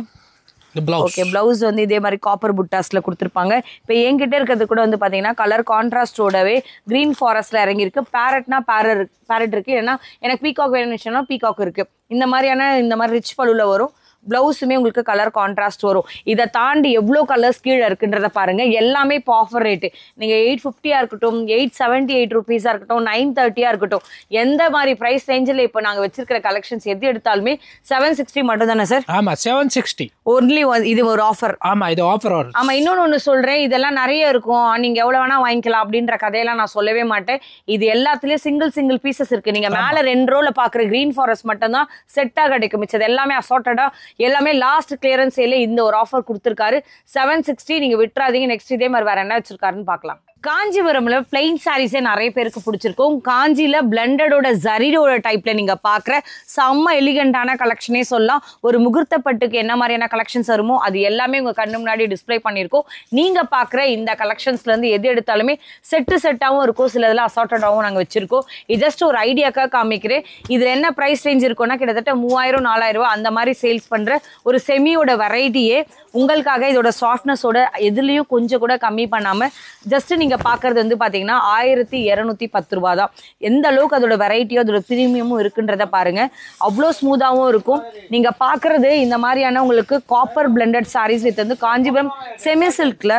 ஓகே, பிளவுஸ் வந்து இதே மாதிரி காப்பர் புட்டாஸ்ல கொடுத்துருப்பாங்க. இப்போ என்கிட்ட இருக்கிறது கூட வந்து பாத்தீங்கன்னா கலர் கான்ட்ராஸ்டோடவே கிரீன் ஃபாரஸ்ட்ல இறங்கியிருக்கு. பேரட்னா பேரட் இருக்கு. ஏன்னா எனக்கு பீகாக் வேணும்னா பீகாக் இருக்கு. இந்த மாதிரி ரிச் பல்லுல வரும். பிளவுஸுமே உங்களுக்கு கலர் கான்ட்ராஸ்ட் வரும். இதை தாண்டி எவ்வளோ கலர்ஸ் கீழே இருக்குன்றத பாருங்க. எல்லாமே இப்போ ஆஃபர் ரேட்டு. நீங்கள் 850 இருக்கட்டும், 878 ருபீஸாக இருக்கட்டும், 930 இருக்கட்டும், எந்த மாதிரி ப்ரைஸ் ரேஞ்சில் இப்போ நாங்கள் வச்சிருக்கிற கலெக்ஷன்ஸ் எது எடுத்தாலுமே 760 மட்டும் தானே சார்? ஆமாம், 760 ஒன்லி. இது ஒரு ஆஃபர். ஆமாம், இது ஆஃபர். ஆமாம், இன்னொன்று சொல்கிறேன், இதெல்லாம் நிறைய இருக்கும், நீங்கள் எவ்வளோ வேணால் வாங்கிக்கலாம் அப்படின்ற கதையெல்லாம் நான் சொல்லவே மாட்டேன். இது எல்லாத்துலேயும் சிங்கிள் பீசஸ் இருக்குது. நீங்கள் மேலே 2 ரோவில் பார்க்குற கிரீன் ஃபாரஸ்ட் மட்டும் தான் செட்டாக கிடைக்கும். மிச்சது எல்லாமே அசார்ட்டடாக எல்லாமே லாஸ்ட் கிளியரன்ஸ் சேல்ல இந்த ஒரு ஆஃபர் கொடுத்திருக்காரு. 760 நீங்க விட்டுறாதீங்க. நெக்ஸ்ட் இதே மாதிரி வேற என்ன வச்சிருக்காருன்னு பார்க்கலாம். காஞ்சிபுரம்ல பிளெயின் சாரீஸே நிறைய பேருக்கு பிடிச்சிருக்கும். காஞ்சியில பிளண்டடோட ஜரியோட டைப்ல நீங்க பாக்குற செம்ம எலிகண்டான கலெக்ஷனே சொல்லலாம். ஒரு முகூர்த்த பட்டுக்கு என்ன மாதிரியான கலெக்ஷன்ஸ் வருமோ அது எல்லாமே உங்க கண்ணு முன்னாடி டிஸ்பிளே பண்ணியிருக்கோம். நீங்க பாக்குற இந்த கலெக்ஷன்ஸ்ல இருந்து எது எடுத்தாலுமே செட்டாகவும் இருக்கும், சில இதெல்லாம் அசார்ட்டடாகவும் நாங்கள் வச்சிருக்கோம். இது ஜஸ்ட் ஒரு ஐடியாக்காக காமிக்கிறேன். இதுல என்ன பிரைஸ் ரேஞ்ச் இருக்கும்னா கிட்டத்தட்ட 3000-4000 ரூபாய் அந்த மாதிரி சேல்ஸ் பண்ற ஒரு செமியோட வெரைட்டியே உங்களுக்காக இதோட சாஃப்ட்னஸோட எதுலையும் கொஞ்சம் கூட கம்மி பண்ணாம ஜஸ்ட் நீங்க பாக்குறது வந்து பாத்தீங்கன்னா 1210 ரூபாய் தான். எந்த அளவுக்கு அதோட வெரைட்டியோ அதோட பிரீமியமும் இருக்குன்றத பாருங்க. அவ்வளோ ஸ்மூத்தாகவும் இருக்கும். நீங்க பாக்குறது இந்த மாதிரியான உங்களுக்கு காப்பர் பிளண்டட் சாரீஸ் வித் வந்து காஞ்சிபுரம் செமி சில்க்ல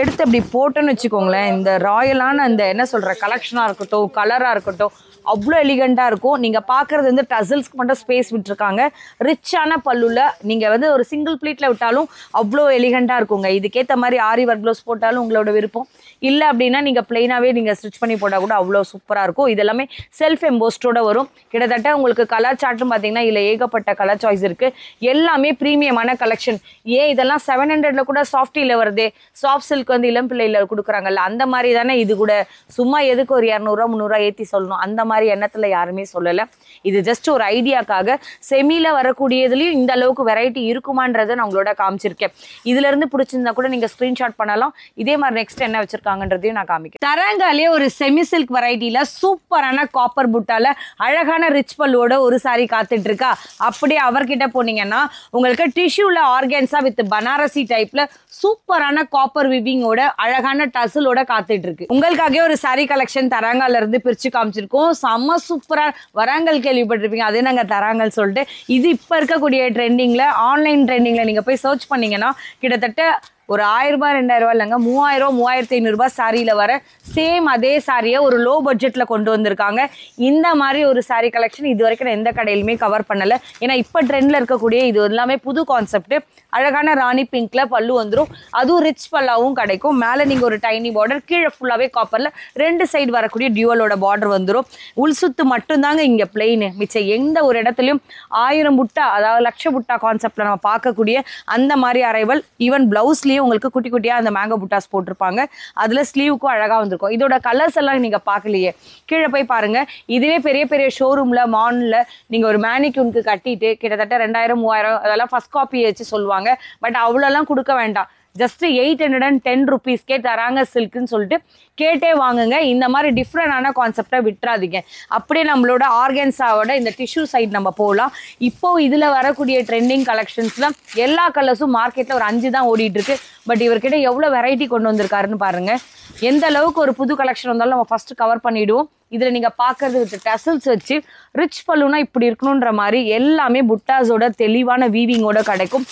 எடுத்து அப்படி போட்டோன்னு வச்சுக்கோங்களேன். இந்த ராயலான அந்த என்ன சொல்ற கலெக்ஷனா இருக்கட்டும், கலரா இருக்கட்டும், அவ்வளோ எலிகண்டா இருக்கும். நீங்க பாக்குறது வந்து டசல்ஸ்க்கு மட்டும் ஸ்பேஸ் விட்டுருக்காங்க. ரிச்சான பல்லுல நீங்க வந்து ஒரு சிங்கிள் பிளேட்ல விட்டாலும் அவ்வளோ எலிகண்டா இருக்குங்க. இதுக்கேற்ற மாதிரி ஆரி ஒர்க் ப்ளவுஸ் போட்டாலும் உங்களோட விருப்பம். இல்லை அப்படின்னா நீங்க பிளெயினாவே நீங்க ஸ்டிச் பண்ணி போட்டால் கூட அவ்வளோ சூப்பரா இருக்கும். இது எல்லாமே செல்ஃப் எம்போஸ்டோட வரும். கிட்டத்தட்ட உங்களுக்கு கலர் சார்ட்டும் பார்த்தீங்கன்னா இதில் ஏகப்பட்ட கலர் சாய்ஸ் இருக்கு. எல்லாமே ப்ரீமியமான கலெக்ஷன். ஏன் இதெல்லாம் 700ல கூட சாஃப்டியில் வருது, சாஃப்ட் சில்க் வந்து இளம் பிள்ளையில கொடுக்குறாங்கல்ல, அந்த மாதிரி தானே இது கூட. சும்மா எதுக்கு ஒரு 200-300 ஏற்றி சொல்லணும், அந்த மாதிரி எண்ணத்துல யாருமே சொல்லலை. இது ஜஸ்ட் ஒரு ஐடியாக்காக செமியில வரக்கூடியதுலயும் இந்த அளவுக்கு வெரைட்டி இருக்குமான்றதை நான் உங்களோட காமிச்சிருக்கேன். இதுல இருந்து பிடிச்சிருந்தா கூட நீங்க ஸ்கிரீன்ஷாட் பண்ணலாம். இதே மாதிரி நெக்ஸ்ட் என்ன வச்சிருக்காங்கன்றதையும் நான் காமிக்கிறேன். தரங்காலே ஒரு செமி சில்க் வெரைட்டில சூப்பரான காப்பர் புட்டால அழகான ரிச் பல்லுவோட ஒரு சாரி காத்துட்டு இருக்கா. அப்படியே அவர்கிட்ட போனீங்கன்னா உங்களுக்கு டிஷ்யூல ஆர்கன்ஸா வித் பனாரசி டைப்ல சூப்பரான காப்பர் விவிங்கோட அழகான டசலோட காத்துட்டு இருக்கு. உங்களுக்காக ஒரு சாரி கலெக்ஷன் தரங்கால இருந்து பிரிச்சு காமிச்சிருக்கோம். செம்ம சூப்பரா வராங்கல் கேள்விப்பட்டிருப்பீங்க, அதே நாங்கள் தராங்கல் சொல்லிட்டு. இது இப்போ இருக்கக்கூடிய ட்ரெண்டிங்ல, ஆன்லைன் ட்ரெண்டிங்ல நீங்க போய் சர்ச் பண்ணீங்கன்னா கிட்டத்தட்ட ஒரு 1000 ரூபாய் 2000 ரூபாய் இல்லைங்க, 3000 3500 ரூபாய் சாரியில வர சேம் அதே சாரியை ஒரு லோ பட்ஜெட்ல கொண்டு வந்திருக்காங்க. இந்த மாதிரி ஒரு சாரி கலெக்ஷன் இது வரைக்கும் நான் எந்த கடையிலுமே கவர் பண்ணல. ஏன்னா இப்போ ட்ரெண்ட்ல இருக்கக்கூடிய இது எல்லாமே புது கான்செப்ட். அழகான ராணி பிங்க்ல பல்லு வந்துடும், அதுவும் ரிச் பல்லாவும் கிடைக்கும். மேலே நீங்க ஒரு டைனி பார்டர், கீழே ஃபுல்லாவே காப்பர்ல 2 சைடு வரக்கூடிய டியூவலோட பார்டர் வந்துடும். உள் சுத்து மட்டும்தாங்க இங்க பிளெயின். மிச்சம் எந்த ஒரு இடத்துலயும் 1000 புட்டா, அதாவது லட்ச புட்டா கான்செப்ட்ல நம்ம பார்க்கக்கூடிய அந்த மாதிரி அரைவல். ஈவன் பிளவுஸ்லயே உங்களுக்கு குட்டி குட்டியா அந்த மேங்கோ புட்டாஸ் போட்டிருப்பாங்க. அதுல ஸ்லீவுக்கும் அழகா வந்திருக்கும். இதோட கலர்ஸ் எல்லாம் நீங்க பார்க்கலையே, கீழே போய் பாருங்க. இதுவே பெரிய பெரிய ஷோரூம்ல மால்ல நீங்க ஒரு மேனிக்யூனுக்கு கட்டிட்டு கிட்டத்தட்ட 2000-3000 அதெல்லாம் ஃபர்ஸ்ட் காப்பி வச்சு சொல்லுவாங்க. பட் அவ்வளோலாம் கொடுக்க வேண்டாம். ஜஸ்ட் 810 ருபீஸ்க்கே தராங்க சில்க்குன்னு சொல்லிட்டு கேட்டே வாங்குங்க. இந்த மாதிரி டிஃப்ரெண்டான கான்செப்டை விட்டுறாதீங்க. அப்படியே நம்மளோட ஆர்கன்ஸாவோட இந்த டிஷ்யூ சைட் நம்ம போகலாம். இப்போ இதுல வரக்கூடிய ட்ரெண்டிங் கலெக்ஷன்ஸ்ல எல்லா கலர்ஸும் மார்க்கெட்ல ஒரு 5 தான் ஓடிட்டு இருக்கு. பட் இவர்கிட்ட எவ்வளவு வெரைட்டி கொண்டு வந்திருக்காருன்னு பாருங்க. எந்த அளவுக்கு ஒரு புது கலெக்ஷன் வந்தாலும் நம்ம ஃபர்ஸ்ட் கவர் பண்ணிடுவோம். இதுல நீங்க பாக்குறது வித் டசல்ஸ் வச்சு ரிச் பல்லுனா இப்படி இருக்கணும்ன்ற மாதிரி எல்லாமே புட்டாஸோட தெளிவான வீவிங்கோட கிடைக்கும்.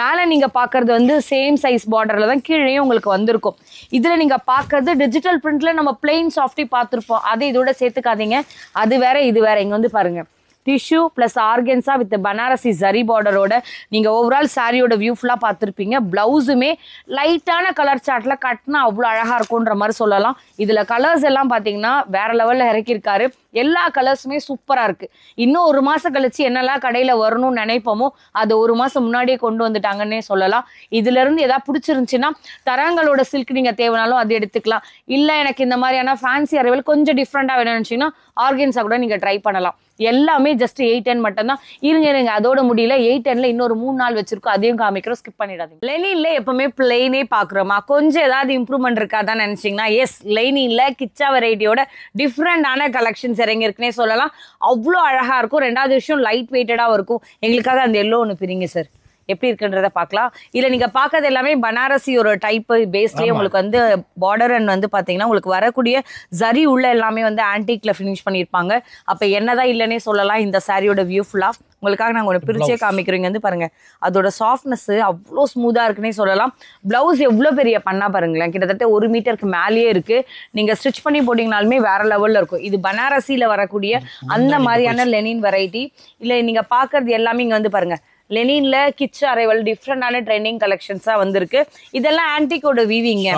மேல நீங்க பாக்குறது வந்து சேம் சைஸ் பார்டர்ல தான் கீழே உங்களுக்கு வந்திருக்கும். இதுல நீங்க பாக்குறது டிஜிட்டல் பிரிண்ட்ல நம்ம பிளெயின் சாஃப்டி பார்த்துருப்போம், அதை இதோட சேர்த்துக்காதீங்க. அது வேற இது வேற. இங்க வந்து பாருங்க, tissue plus organza with Banarasi zari பார்டரோட நீங்க ஓவரால் சாரியோட வியூ ஃபுல்லா பார்த்துருப்பீங்க. பிளவுஸுமே லைட்டான கலர் சார்ட்ல கட்டினா அவ்வளோ அழகா இருக்கும்ன்ற மாதிரி சொல்லலாம். இதுல கலர்ஸ் எல்லாம் பாத்தீங்கன்னா வேற லெவல்ல இறக்கியிருக்காரு. எல்லா கலர்ஸுமே சூப்பரா இருக்கு. இன்னும் ஒரு மாசம் கழிச்சு என்னெல்லாம் கடையில வரணும்னு நினைப்போமோ அது ஒரு மாசம் முன்னாடியே கொண்டு வந்துட்டாங்கன்னே சொல்லலாம். இதுல இருந்து ஏதாவது பிடிச்சிருந்துச்சுன்னா தரங்களோட சில்க் நீங்க தேவைனாலும் அது எடுத்துக்கலாம். இல்ல எனக்கு இந்த மாதிரியான ஃபேன்சி அரைவல் கொஞ்சம் டிஃப்ரெண்டா வேணும்னு நினைச்சீங்கன்னா ஆர்கன்ஸா கூட நீங்க ட்ரை பண்ணலாம். எல்லாமே ஜஸ்ட் 810 மட்டும் தான். இருங்க அதோட முடியல, 810ல இன்னொரு 3 நாள் வச்சிருக்கோம், அதையும் காமிக்கிறோம், ஸ்கிப் பண்ணிடாதீங்க. லெனின்ல எப்பவுமே பிளெயினே பாக்குறோமா, கொஞ்சம் ஏதாவது இம்ப்ரூவ்மெண்ட் இருக்காதான் நினைச்சீங்கன்னா எஸ், லெனின்ல கிச்சா வெரைட்டியோட டிஃப்ரெண்டான கலெக்ஷன்ஸ் இறங்கி இருக்குன்னே சொல்லலாம். அவ்வளோ அழகா இருக்கும். 2வது விஷயம் லைட் வெயிட்டடாகவும் இருக்கும். எங்களுக்காக அந்த எல்லோ ஒன்று பிரிங்க சார், எப்படி இருக்குன்றத பார்க்கலாம். இல்லை நீங்க பார்க்கறது எல்லாமே பனாரசி ஒரு டைப் பேஸ்லயே உங்களுக்கு வந்து பார்டர் அண்ட் வந்து பாத்தீங்கன்னா உங்களுக்கு வரக்கூடிய ஜரி உள்ள எல்லாமே வந்து ஆன்டிக்ல ஃபினிஷ் பண்ணியிருப்பாங்க. அப்ப என்னதான் இல்லைன்னே சொல்லலாம். இந்த சாரியோட வியூ ஃபுல்லா உங்களுக்காக நாங்கள் ஒரு பிரிச்சே காமிக்கிறோம். வந்து பாருங்க, அதோட சாஃப்ட்னஸ் அவ்வளோ ஸ்மூதா இருக்குன்னே சொல்லலாம். பிளவுஸ் எவ்வளோ பெரிய பண்ணா பாருங்களேன், கிட்டத்தட்ட 1 மீட்டருக்கு மேலேயே இருக்கு. நீங்க ஸ்டிச் பண்ணி போட்டீங்கனாலுமே வேற லெவல்ல இருக்கும். இது பனாரசியில வரக்கூடிய அந்த மாதிரியான லெனின் வெரைட்டி. இல்லை நீங்க பாக்குறது எல்லாமே இங்க வந்து பாருங்க, லெனின்ல கிட்ஸ் அரைவல் டிஃப்ரெண்டான ட்ரெண்டிங் கலெக்ஷன்ஸா வந்திருக்கு. இதெல்லாம் ஆன்டிக்கோட வீவிங்க.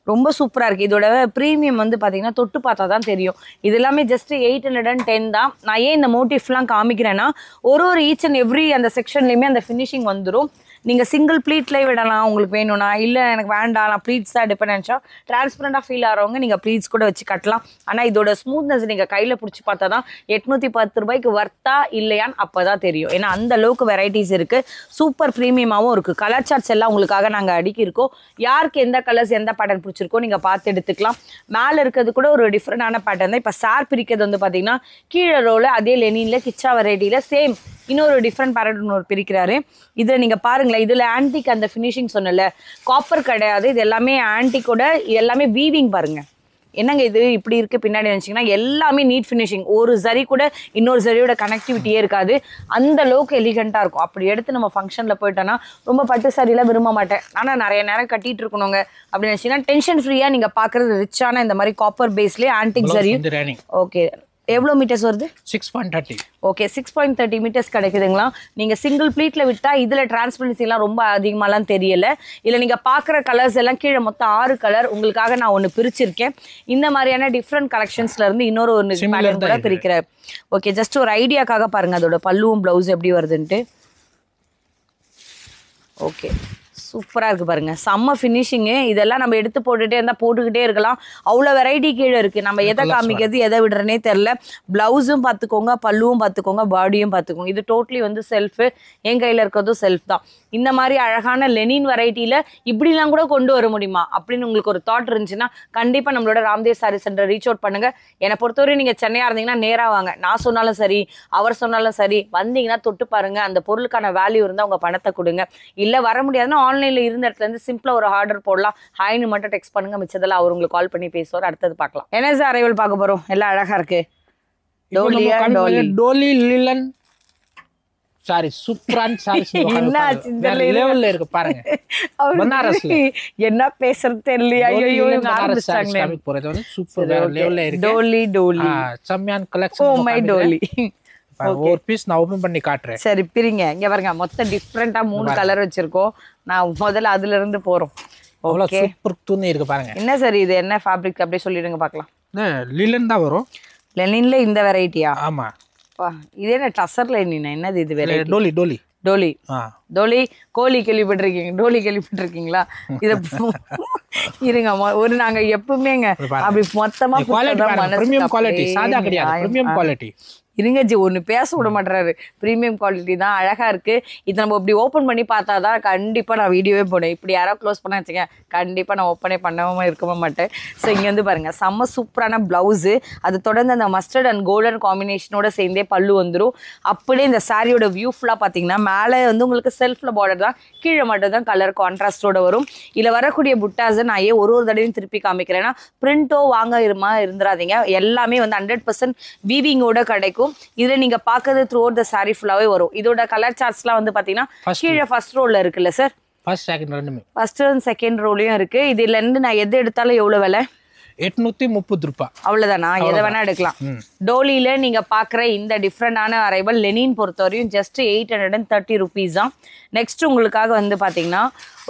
ரொம்ப சூப்பரா இருக்கு. இதோட ப்ரீமியம் வந்து பாத்தீங்கன்னா தொட்டு பார்த்தா தான் தெரியும். இது எல்லாமே ஜஸ்ட் 810 தான். நான் ஏன் இந்த மோட்டிவ்லாம் காமிக்கிறேன்னா ஒரு ஈச் அண்ட் எவ்ரி அந்த செக்ஷன்லயுமே அந்த ஃபினிஷிங் வந்துடும். நீங்கள் சிங்கிள் ப்ளீட்லேயே விடலாம் உங்களுக்கு வேணும்னா, இல்லை எனக்கு வேண்டாம் நான் ப்ளீட்ஸ் தான் எடுப்பேன்னு நினச்சா டிரான்ஸ்பரண்டாக ஃபீல் ஆகிறவங்க நீங்கள் ப்ளீட்ஸ் கூட வச்சு கட்டலாம். ஆனால் இதோட ஸ்மூத்னஸ் நீங்கள் கையில் பிடிச்சி பார்த்தா தான் 810 ரூபாய்க்கு வர்த்தா இல்லையான்னு அப்போ தான் தெரியும். ஏன்னா அந்த அளவுக்கு வெரைட்டிஸ் இருக்குது, சூப்பர் ப்ரீமியமாகவும் இருக்குது. கலர் சார்ட்ஸ் எல்லாம் உங்களுக்காக நாங்கள் அடுக்கியிருக்கோம். யாருக்கு எந்த கலர்ஸ் எந்த பேட்டர்ன் பிடிச்சிருக்கோ நீங்கள் பார்த்து எடுத்துக்கலாம். மேலே இருக்கிறது கூட ஒரு டிஃப்ரெண்டான பேட்டர்ன் தான். இப்போ சார் பிரிக்கிறது வந்து பார்த்தீங்கன்னா கீழே ரோல அதே லெனினில் கிச்சா வெரைட்டியில் சேம் இன்னொரு டிஃப்ரெண்ட் பேட்டர்ன் ஒரு பிரிக்கிறாரு. இதில் நீங்கள் பாருங்களேன், இதில் ஆன்டிக் அந்த ஃபினிஷிங் சொன்னல, காப்பர் கிடையாது, இது எல்லாமே ஆன்டிக்கோட, இது எல்லாமே வீவிங் பாருங்கள். என்னங்க இது இப்படி இருக்குது பின்னாடி நினச்சிங்கன்னா எல்லாமே நீட் ஃபினிஷிங். ஒரு சரி கூட இன்னொரு சரியோட கனெக்டிவிட்டியே இருக்காது, அந்த அளவுக்கு எலிகண்ட்டாக இருக்கும். அப்படி எடுத்து நம்ம ஃபங்க்ஷனில் போயிட்டோன்னா ரொம்ப பட்டு சாரியில் விரும்ப மாட்டேன், ஆனால் நிறைய நேரம் கட்டிகிட்டு இருக்கணுங்க அப்படின்னு நினச்சிங்கன்னா டென்ஷன் ஃப்ரீயாக நீங்கள் பார்க்குறது ரிச்சான இந்த மாதிரி காப்பர் பேஸ்லேயே ஆன்டிக் சரி. ஓகே, எவ்வளோ மீட்டர்ஸ் வருது? 6.30. ஓகே, 6.30 மீட்டர்ஸ் கிடைக்குதுங்களா. நீங்கள் சிங்கிள் ப்ளீட்டில் விட்டால் இதில் டிரான்ஸ்பரன்சிலாம் ரொம்ப அதிகமாகலாம் தெரியலை. இல்லை நீங்கள் பார்க்குற கலர்ஸ் எல்லாம் கீழே மொத்தம் 6 கலர் உங்களுக்காக நான் ஒன்று பிரிச்சிருக்கேன். இந்த மாதிரியான டிஃப்ரெண்ட் கலெக்ஷன்ஸ்லேருந்து இன்னொரு பேட்டர்ன் கூட பிரிக்கிறேன். ஓகே, ஜஸ்ட் ஒரு ஐடியாக்காக பாருங்கள் அதோட பல்லுவும் ப்ளவுஸ் எப்படி வருதுன்ட்டு. ஓகே, சூப்பராக இருக்குது பாருங்கள், செம்ம ஃபினிஷிங்கு. இதெல்லாம் நம்ம எடுத்து போட்டுகிட்டே இருந்தால் போட்டுக்கிட்டே இருக்கலாம், அவ்வளோ வெரைட்டி கீழே இருக்குது. நம்ம எதை காமிக்கிறது எதை விடுறனே தெரில. ப்ளவுஸும் பார்த்துக்கோங்க, பல்லுவும் பார்த்துக்கோங்க, பாடியும் பார்த்துக்கோங்க. இது டோட்டலி வந்து செல்ஃபு, என் கையில் இருக்கிறதும் செல்ஃப் தான். இந்த மாதிரி அழகான லெனின் வெரைட்டியில் இப்படிலாம் கூட கொண்டு வர முடியுமா அப்படின்னு உங்களுக்கு ஒரு தாட் இருந்துச்சுன்னா கண்டிப்பாக நம்மளோட Ramdev sari centre reach out பண்ணுங்கள். என்னை பொறுத்தவரை நீங்கள் சென்னையாக இருந்தீங்கன்னா நேராக வாங்க, நான் சொன்னாலும் சரி அவர் சொன்னாலும் சரி, வந்தீங்கன்னா தொட்டு பாருங்கள், அந்த பொருளுக்கான வேல்யூ இருந்தால் உங்கள் பணத்தை கொடுங்க. இல்லை வர முடியாதுன்னா ஆன்லைனில் இருந்த இடத்துலேருந்து சிம்பிளாக ஒரு ஆர்டர் போடலாம், ஹாய்னு மட்டும் டெக்ஸ்ட் பண்ணுங்கள், மிச்சதெல்லாம் அவர் உங்களுக்கு கால் பண்ணி பேசுவார். அடுத்தது பார்க்கலாம். என்ன சார் அரைவல் பார்க்க போகிறோம், எல்லாம் அழகாக இருக்குது. டோலி லிலன் சாரி, சூப்பரான சாரி, லெவல்ல இருக்கு பாருங்க. பனாரஸ்ல என்ன பேசுறது தெரியலையா? ஐயோ காமிக் போறது வந்து சூப்பர் லெவல்ல இருக்கு. டோலி சம்யான் கலெக்ஷன். ஓ மை டோலி. ஒரு பீஸ் நான் ஓபன் பண்ணி காட்டுறேன். சரி பிரிங்க. இங்க பாருங்க, மொத்தம் டிஃபரெண்டா 3 கலர் வச்சிருக்கோம். நான் முதல்ல அதுல இருந்து போறோம். ஓகே, சூப்பர் துணி இருக்கு பாருங்க. என்ன சார் இது, என்ன ஃபேப்ரிக் அப்படியே சொல்லிடுங்க பார்க்கலாம். லிலன் தான் வரும். லெனின்ல இந்த வெரைட்டியா? ஆமா. இது என்ன டசர் லெனின்? என்னது இது வெரைட்டி? டோலி டோலி டோலி டோலி கோழி கேள்விப்பட்டிருக்கீங்க? டோலி கேள்விப்பட்டிருக்கீங்களா? இத இருங்க, ஒரு நாங்க எப்பவுமேங்க அப்படி மொத்தமா பிரீமியம் குவாலிட்டி, சாதா கிடையாது, பிரீமியம் குவாலிட்டி. இருங்க ஜி, ஒன்று பேச விட மாட்டுறாரு. ப்ரீமியம் குவாலிட்டி தான், அழகாக இருக்குது. இது நம்ம இப்படி ஓப்பன் பண்ணி பார்த்தா தான் கண்டிப்பாக நான் வீடியோவே போனேன். இப்படி யாராவது க்ளோஸ் பண்ண வச்சுக்கேன், கண்டிப்பாக நான் ஓப்பனே பண்ணவும் இருக்கவே மாட்டேன். ஸோ இங்கே வந்து பாருங்கள், செம்ம சூப்பரான ப்ளவுஸு, அது தொடர்ந்து அந்த மஸ்டர்ட் அண்ட் கோல்டன் காம்பினேஷனோட சேர்ந்தே பல்லு வந்துடும். அப்படியே இந்த சாரியோட வியூ ஃபுல்லாக பார்த்தீங்கன்னா மேலே வந்து உங்களுக்கு செல்ஃபில் பார்டர் தான், கீழே மட்டும் தான் கலர் கான்ட்ராஸ்டோட வரும். இதில் வரக்கூடிய புட்டாஸை நான் ஏன் ஒரு தடவையும் திருப்பி காமிக்கிறேன்னா பிரிண்டோ இருந்துடாதீங்க. எல்லாமே வந்து 100% வீவிங்கோட கிடைக்கும். இதுல நீங்க பாக்குறது த்ரூ அவுட் தி saree ஃபுல்லாவே வரும். இதோட கலர் சார்ட்ஸ்லாம் வந்து பாத்தீங்கன்னா கீழ ஃபர்ஸ்ட் ரோல இருக்குல்ல சார், ஃபர்ஸ்ட் செகண்ட் ரெண்டுமே, ஃபர்ஸ்ட் அண்ட் செகண்ட் ரோலயும் இருக்கு. இதுல இருந்து நான் எது எடுத்தாலும் எவ்வளவு விலை? 830 ரூபாய். அவ்வளவுதானா? எதை வேணா எடுக்கலாம். டோலியில நீங்க பாக்குற இந்த டிஃப்ரெண்டான அரைவல் லெனின் பொறுத்தவரையும் ஜஸ்ட் 830 ருபீஸ் தான். நெக்ஸ்ட் உங்களுக்காக வந்து பாத்தீங்கன்னா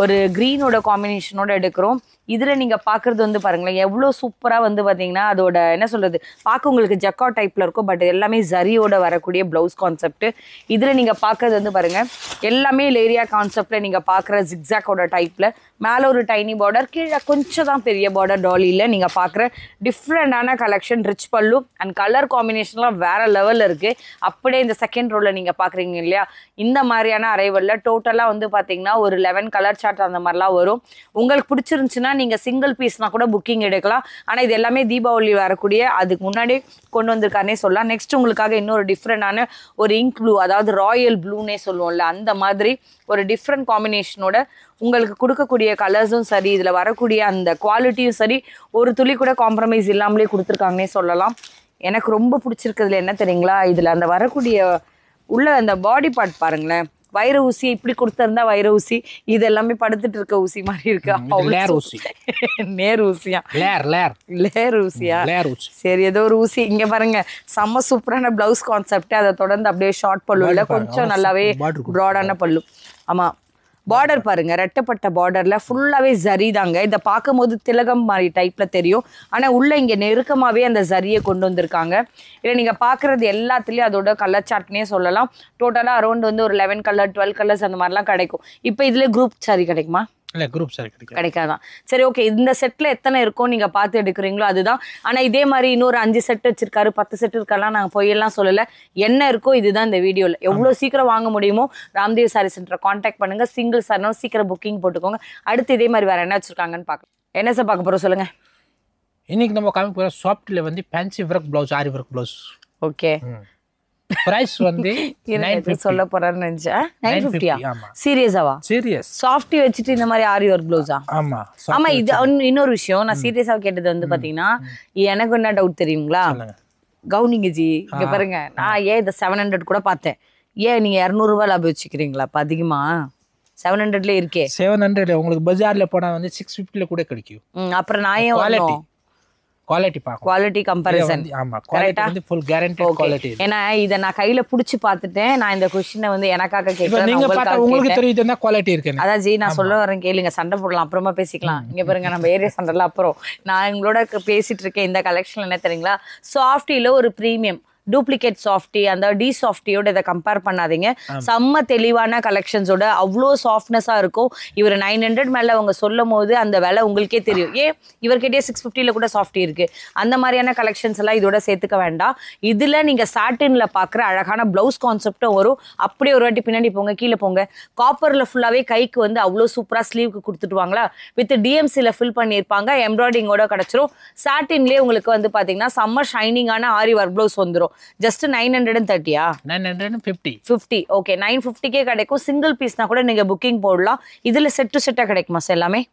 ஒரு கிரீனோட காம்பினேஷனோட எடுக்கிறோம். இதில் நீங்கள் பார்க்குறது வந்து பாருங்களேன், எவ்வளோ சூப்பராக வந்து பார்த்தீங்கன்னா அதோட என்ன சொல்கிறது, பார்க்க உங்களுக்கு ஜக்கா டைப்பில் இருக்கும், பட் எல்லாமே ஜரியோட வரக்கூடிய ப்ளவுஸ் கான்செப்ட். இதில் நீங்கள் பார்க்குறது வந்து பாருங்கள், எல்லாமே லேரியா கான்செப்டில் நீங்கள் பார்க்குற ஜிக்ஸாக்கோட டைப்பில், மேலே ஒரு டைனி பார்டர், கீழே கொஞ்சம் தான் பெரிய பார்டர். டாலியில் நீங்கள் பார்க்குற டிஃப்ரெண்டான கலெக்ஷன், ரிச் பல்லு அண்ட் கலர் காம்பினேஷன்லாம் வேறு லெவலில் இருக்குது. அப்படியே இந்த செகண்ட் ரோவில் நீங்கள் பார்க்குறீங்க இல்லையா, இந்த மாதிரியான அரைவலில் டோட்டலாக வந்து பார்த்தீங்கன்னா ஒரு 11 கலர் சார்ட் அந்த மாதிரிலாம் வரும். உங்களுக்கு பிடிச்சிருந்துச்சுன்னா நீங்கள் சிங்கிள் பீஸ்னா கூட புக்கிங் எடுக்கலாம். ஆனால் இது எல்லாமே தீபாவளி வரக்கூடிய அதுக்கு முன்னாடி கொண்டு வந்திருக்காருனே சொல்லலாம். நெக்ஸ்ட் உங்களுக்காக இன்னொரு டிஃப்ரெண்டான ஒரு இங்க் ப்ளூ, அதாவது ராயல் ப்ளூனே சொல்லுவோம்ல, அந்த மாதிரி ஒரு டிஃப்ரெண்ட் காம்பினேஷனோட உங்களுக்கு கொடுக்கக்கூடிய கலர்ஸும் சரி, இதில் வரக்கூடிய அந்த குவாலிட்டியும் சரி, ஒரு துளி கூட காம்ப்ரமைஸ் இல்லாமலே கொடுத்துருக்காங்கன்னே சொல்லலாம். எனக்கு ரொம்ப பிடிச்சிருக்கிறதுல என்ன தெரியுங்களா, இதில் அந்த வரக்கூடிய உள்ள அந்த பாடி பார்ட் பாருங்களேன், வைர ஊசி இப்படி கொடுத்திருந்தா வைர ஊசி, இது எல்லாமே படுத்துட்டு இருக்க ஊசி மாதிரி இருக்கு. நேர் ஊசியா? லேர் ஊசியா? சரி, ஏதோ ஒரு ஊசி. இங்க பாருங்க, செம்ம சூப்பரான பிளவுஸ் கான்செப்ட். அதை தொடர்ந்து அப்படியே ஷார்ட் பல்லு இல்ல, கொஞ்சம் நல்லாவே ப்ராடான பல்லு. ஆமா, பார்டர் பாருங்க, ரெட்டப்பட்ட பார்டர்ல ஃபுல்லாவே ஜரி தாங்க. இதை பார்க்கும்போது திலகம் மாதிரி டைப்ல தெரியும், ஆனா உள்ள இங்க நெருக்கமாவே அந்த ஜரியை கொண்டு வந்திருக்காங்க. இல்லை நீங்க பாக்குறது எல்லாத்துலயும் அதோட கலர் சார்ட்னே சொல்லலாம். டோட்டலா அரௌண்ட் வந்து ஒரு 11 கலர் 12 கலர்ஸ் அந்த மாதிரிலாம் கிடைக்கும். இப்போ இதுல குரூப் சாரி கிடைக்குமா? இல்ல குரூப் சாரி கிடைக்காதான். சரி ஓகே, இந்த செட்ல எத்தனை இருக்கும் நீங்க பார்த்து எடுக்கிறீங்களோ அதுதான். ஆனா இதே மாதிரி இன்னொரு 5 செட் வச்சிருக்காரு, 10 செட் இருக்கலாம், நாங்க போயெல்லாம் சொல்லல. என்ன இருக்கோ இதுதான் இந்த வீடியோல. எவ்வளவு சீக்கிரம் வாங்க முடியுமோ ராம்தேவ் சாரி சென்டரை கான்டாக்ட் பண்ணுங்க. சிங்கிள் சார்னாலும் சீக்கிரம் புக்கிங் போட்டுக்கோங்க. அடுத்து இதே மாதிரி வேற என்ன வச்சிருக்காங்கன்னு பார்க்கலாம். என்ன சார் பார்க்க போறோம் சொல்லுங்க. இன்னைக்கு நம்ம காமிக்க போற சாஃப்ட்ல வந்து ஃபேன்சி ஒர்க் ப்ளவுஸ், ஆரி ஒர்க் ப்ளவுஸ். ஓகே, பிரைஸ் வந்து 950 சொல்ல போறேன்னு நினைச்சேன். 950. ஆமா சீரியஸாவா? சீரியஸ். சாஃப்டி வச்சிட்டு இந்த மாதிரி ஆரி ஒர்க் ப்ளவுஸா? ஆமா ஆமா. இது இன்னொரு விஷயம், நான் சீரியஸா கேட்டது வந்து பாத்தீங்கன்னா, எனக்கு என்ன டவுட் தெரியுங்களா? கவுனிங்க ஜி, இங்க பாருங்க, நான் ஏன் இதை 700 கூட பார்த்தேன். ஏன் நீங்க 200 ரூபாய் லாபம் வச்சுக்கிறீங்களா? அப்ப அதிகமா 700ல இருக்கே. 700 உங்களுக்கு பஜார்ல போனா வந்து 650ல கூட கிடைக்கும். அப்புறம் நான் ஏன் வரணும்? குவாலிட்டி பாக்க, குவாலிட்டி கம்பேரிசன். ஆமா, குவாலிட்டி வந்து ফুল கேரண்டட் குவாலிட்டி. ஏன்னா இத நான் கையில புடிச்சு பார்த்துட்டேன். நான் இந்த क्वेश्चனை வந்து எனக்காக கேக்குறேன். நீங்க பார்த்தா உங்களுக்கு தெரியுதுன்னா குவாலிட்டி இருக்கு. அதான் ஜி நான் சொல்ல வரேன், கேளுங்க. சண்டை போடலாம், அப்புறமா பேசிக்கலாம். இங்க பாருங்க, நம்ம ஏரியா சண்டைல அப்புறம் நான் உங்களோட பேசிட்டு இருக்கேன். இந்த கலெக்ஷன் என்ன தெரியுங்களா? சாஃப்டில ஒரு பிரீமியம் டூப்ளிகேட் சாஃப்டி, அந்த டி சாஃப்டியோட இதை கம்பேர் பண்ணாதீங்க. செம்ம தெளிவான கலெக்ஷன்ஸோட அவ்வளோ சாஃப்ட்னஸாக இருக்கும். இவர் 900 மேலே அவங்க சொல்லும் போது அந்த விலை உங்களுக்கே தெரியும். ஏன் இவர்கிட்டயே 650ல கூட சாஃப்டி இருக்கு. அந்த மாதிரியான கலெக்ஷன்ஸ் எல்லாம் இதோட சேர்த்துக்க வேண்டாம். இதில் நீங்கள் சாட்டின்ல பார்க்குற அழகான பிளவுஸ் கான்செப்டும் வரும். அப்படியே ஒரு வாட்டி பின்னாடி போங்க, கீழே போங்க. காப்பரில் ஃபுல்லாகவே கைக்கு வந்து அவ்வளோ சூப்பராக ஸ்லீவுக்கு கொடுத்துட்டுவாங்களா, வித் டிஎம்சியில் ஃபில் பண்ணியிருப்பாங்க. எம்ப்ராய்டிங்கோட கிடச்சிரும். சாட்டின்லேயே உங்களுக்கு வந்து பார்த்தீங்கன்னா செம்ம ஷைனிங்கான ஆரி ஒர்க் பிளவுஸ் வந்துடும். ஜஸ்ட் 930 950. ஓகே, 950க்கே கிடைக்கும். சிங்கிள் பீஸ்னா கூட நீங்க புக்கிங் போடலாம். இதுல செட் டு செட்டா கிடைக்குமா சார் எல்லாமே?